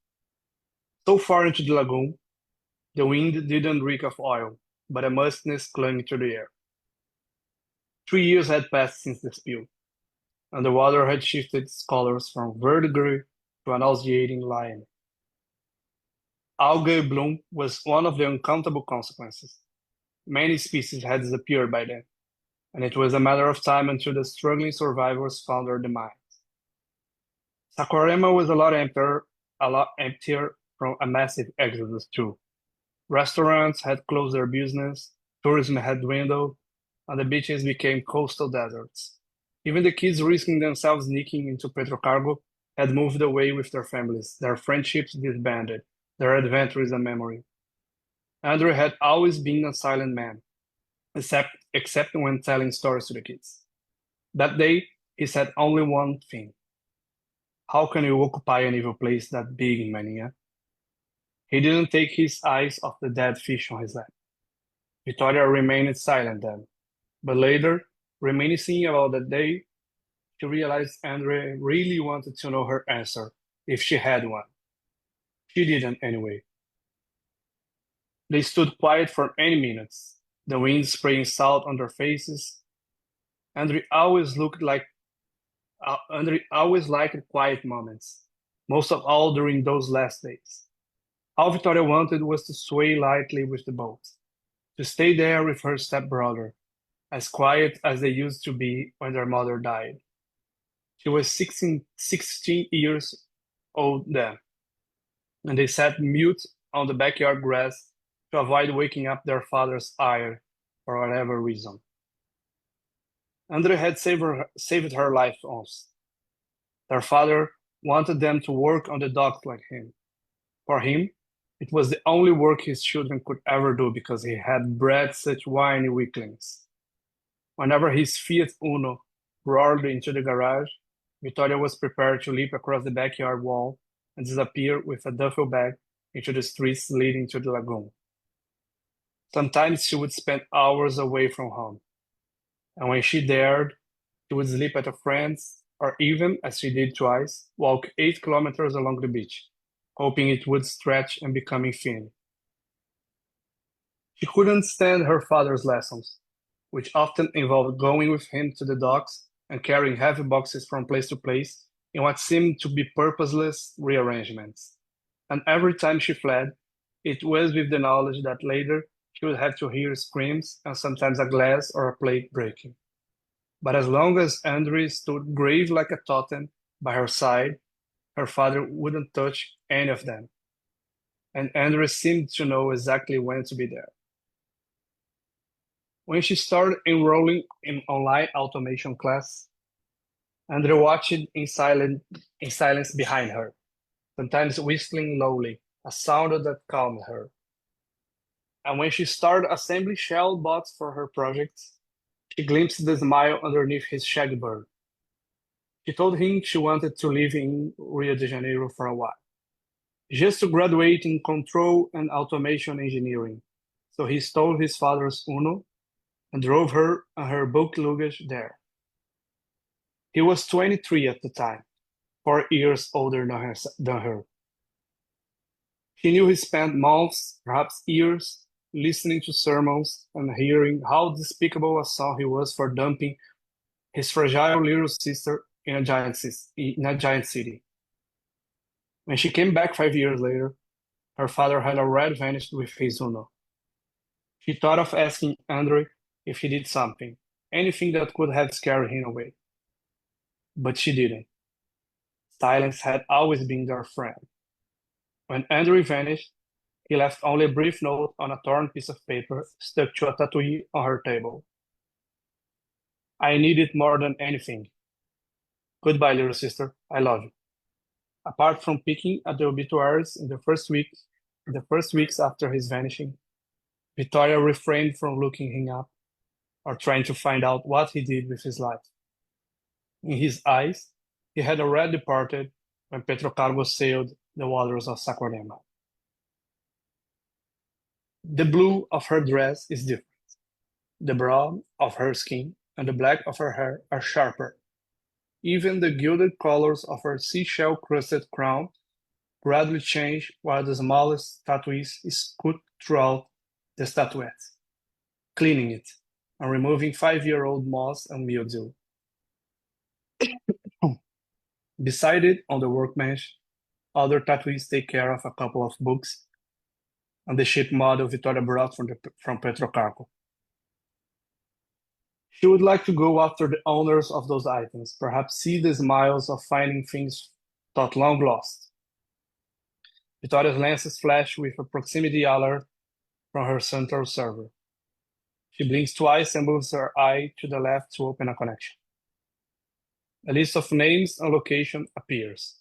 So far into the lagoon, the wind didn't reek of oil, but a mustiness clung to the air. 3 years had passed since the spill, and the water had shifted its colors from verdigris to an nauseating lion. Algae bloom was one of the uncountable consequences. Many species had disappeared by then, and it was a matter of time until the struggling survivors found their demise. Saquarema was a lot emptier from a massive exodus too. Restaurants had closed their business, tourism had dwindled, and the beaches became coastal deserts. Even the kids risking themselves sneaking into Petrocargo had moved away with their families, their friendships disbanded, their adventures a memory. Andrew had always been a silent man, except when telling stories to the kids. That day, he said only one thing. How can you occupy an evil place that big in Mania? He didn't take his eyes off the dead fish on his lap. Victoria remained silent then, but later, reminiscing about that day, she realized Andre really wanted to know her answer, if she had one. She didn't anyway. They stood quiet for many minutes, the wind spraying salt on their faces. Andre always liked quiet moments, most of all during those last days. All Victoria wanted was to sway lightly with the boat, to stay there with her stepbrother, as quiet as they used to be when their mother died. She was 16 years old then. and they sat mute on the backyard grass to avoid waking up their father's ire for whatever reason. Andre had saved her life once. Their father wanted them to work on the docks like him. For him, it was the only work his children could ever do because he had bred such whiny weaklings. Whenever his Fiat Uno roared into the garage, Victoria was prepared to leap across the backyard wall and disappear with a duffel bag into the streets leading to the lagoon. Sometimes she would spend hours away from home, and when she dared, she would sleep at a friend's, or even, as she did twice, walk 8 kilometers along the beach, hoping it would stretch and become infinite. She couldn't stand her father's lessons, which often involved going with him to the docks and carrying heavy boxes from place to place in what seemed to be purposeless rearrangements. And every time she fled, it was with the knowledge that later she would have to hear screams and sometimes a glass or a plate breaking. But as long as Andre stood grave like a totem by her side, her father wouldn't touch any of them. And Andre seemed to know exactly when to be there. When she started enrolling in online automation class, Andre watched in silence behind her, sometimes whistling lowly, a sound that calmed her. And when she started assembling shell bots for her projects, she glimpsed the smile underneath his shaggy bird. She told him she wanted to live in Rio de Janeiro for a while, just to graduate in control and automation engineering. So he stole his father's Uno and drove her and her bulk luggage there. He was 23 at the time, 4 years older than her. She knew he spent months, perhaps years, listening to sermons and hearing how despicable a son he was for dumping his fragile little sister in a giant city. When she came back 5 years later, her father had already vanished with his Uno. She thought of asking Andre if he did something, anything that could have scared him away. But she didn't. Silence had always been their friend. When Andre vanished, he left only a brief note on a torn piece of paper stuck to a tattoo on her table. I need it more than anything. Goodbye, little sister. I love you. Apart from picking at the obituaries in the first weeks after his vanishing, Victoria refrained from looking him up or trying to find out what he did with his life. In his eyes, he had already departed when Petrocargo sailed the waters of Saquarema. The blue of her dress is different. The brown of her skin and the black of her hair are sharper. Even the gilded colors of her seashell-crusted crown gradually change while the smallest tattoos scoot throughout the statuette, cleaning it and removing 5-year-old moss and mildew. Beside it, on the workbench, other tattoos take care of a couple of books and the ship model Victoria brought from Petrocargo. She would like to go after the owners of those items, perhaps see the smiles of finding things thought long lost. Victoria's lenses flash with a proximity alert from her central server. She blinks twice and moves her eye to the left to open a connection. A list of names and location appears.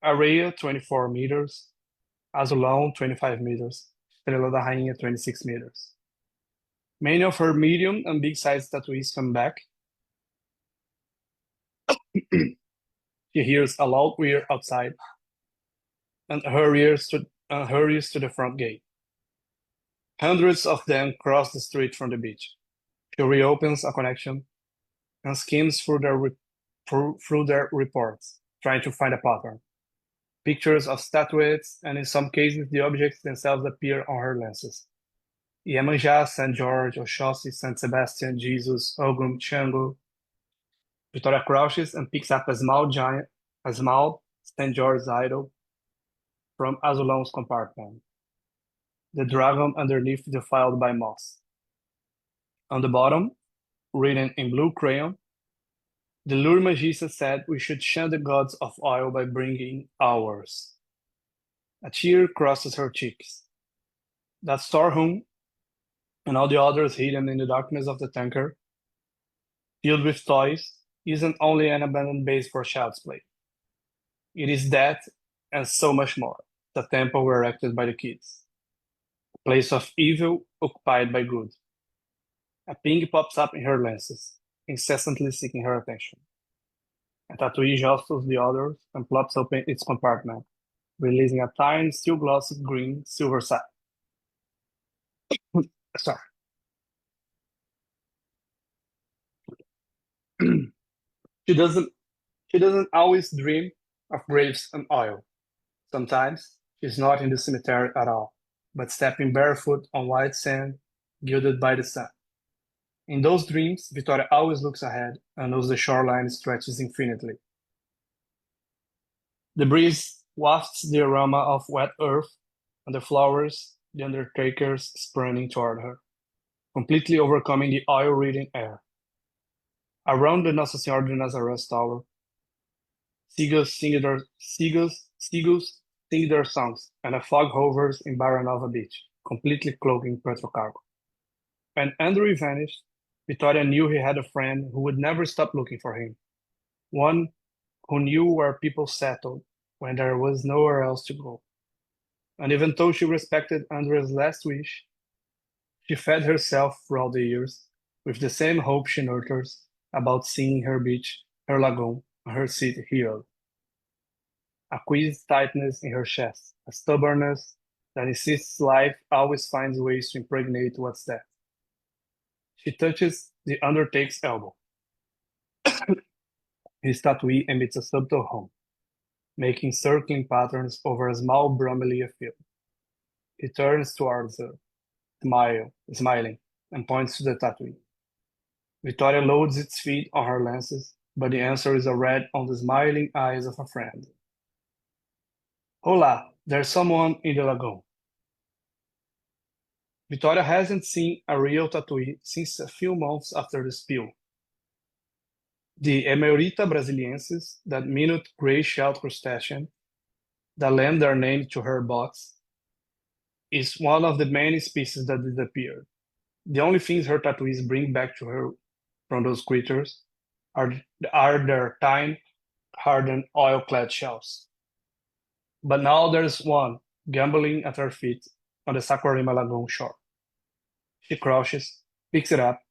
Areia, 24 meters. Azulão, 25 meters. Estrela da Rainha, 26 meters. Many of her medium and big-sized tattoos come back. She hears a loud whir outside and hurries to the front gate. Hundreds of them cross the street from the beach. She reopens a connection and skims through their reports, trying to find a pattern. Pictures of statuettes, and in some cases, the objects themselves appear on her lenses. Iemanjá, St. George, Oxóssi, St. Sebastian, Jesus, Ogum, Xango. Victoria crouches and picks up a small St. George's idol from Azulão's compartment. The dragon underneath defiled by moss. On the bottom, written in blue crayon, the Lure Magician said we should shun the gods of oil by bringing ours. A tear crosses her cheeks. That storeroom and all the others hidden in the darkness of the tanker, filled with toys, isn't only an abandoned base for child's play. It is that and so much more. The temple erected by the kids. A place of evil occupied by good. A ping pops up in her lenses, incessantly seeking her attention. A tattoo jostles the others and plops open its compartment, releasing a tiny, still glossy green silver sack. Sorry. She doesn't always dream of graves and oil. Sometimes she's not in the cemetery at all, but stepping barefoot on white sand, gilded by the sun. In those dreams, Victoria always looks ahead and knows the shoreline stretches infinitely. The breeze wafts the aroma of wet earth and the flowers the undertakers spurning toward her, completely overcoming the oil-ridden air. Around the Nossa Senhora de Nazareth Tower, seagulls sing their songs, and a fog hovers in Barra Nova Beach, completely cloaking Puerto Cargo. When Andrew vanished, Victoria knew he had a friend who would never stop looking for him, one who knew where people settled when there was nowhere else to go. And even though she respected Andrew's last wish, she fed herself throughout the years with the same hope she nurtures about seeing her beach, her lagoon, and her city healed. A queasy tightness in her chest, a stubbornness that insists life always finds ways to impregnate what's there. She touches the undertaker's elbow. His tattoo emits a subtle hum, making circling patterns over a small bromelia field. He turns towards her, smiling, and points to the tattoo. Victoria loads its feet on her lenses, but the answer is a red on the smiling eyes of a friend. Hola, there's someone in the lagoon. Victoria hasn't seen a real tattoo since a few months after the spill. The Emeurita brasiliensis, that minute gray-shelled crustacean that lend their name to her box, is one of the many species that disappeared. The only things her tattoos bring back to her from those creatures are their tiny, hardened, oil-clad shells. But now there's one gamboling at her feet on the Saquarema Lagoon shore. She crouches, picks it up,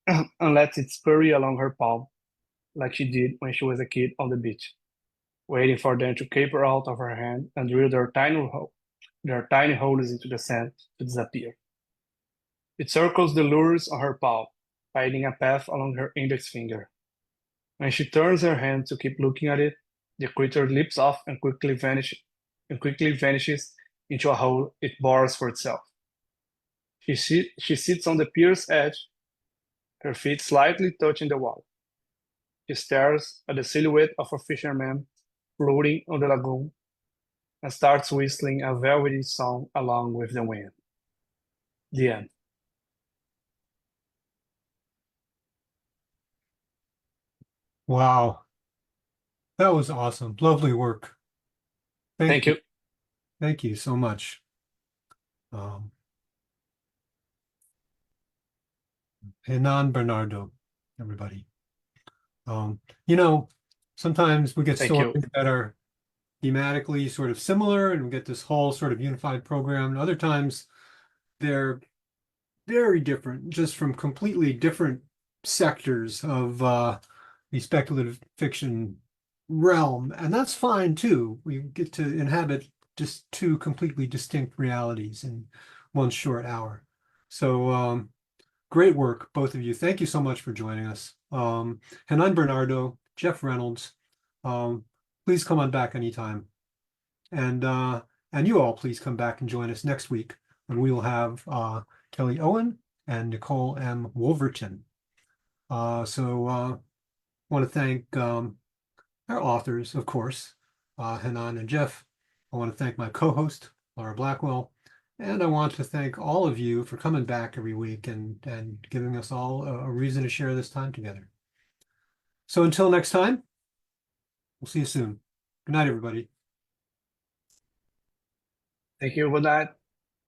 and lets it scurry along her palm, like she did when she was a kid on the beach, waiting for them to caper out of her hand and drill their tiny holes into the sand to disappear. It circles the lures on her palm, finding a path along her index finger. When she turns her hand to keep looking at it, the creature leaps off and quickly vanishes into a hole it bores for itself. She sits on the pier's edge, her feet slightly touching the wall. She stares at the silhouette of a fisherman floating on the lagoon and starts whistling a velvety song along with the wind. The end. Wow. That was awesome. Lovely work. Thank you. Thank you so much. Renan Bernardo, everybody. Sometimes we get Thank you. stories that are thematically sort of similar and we get this whole sort of unified program. And other times they're very different, just from completely different sectors of the speculative fiction realm. And that's fine too. We get to inhabit just two completely distinct realities in one short hour. So great work, both of you. Thank you so much for joining us. Renan Bernardo, Jeff Reynolds, please come on back anytime. And you all please come back and join us next week when we will have Kelly Owen and Nicole M. Wolverton. So want to thank our authors, of course, Renan and Jeff. I want to thank my co-host, Laura Blackwell. And I want to thank all of you for coming back every week and giving us all a reason to share this time together. So until next time, we'll see you soon. Good night, everybody. Thank you. Good night.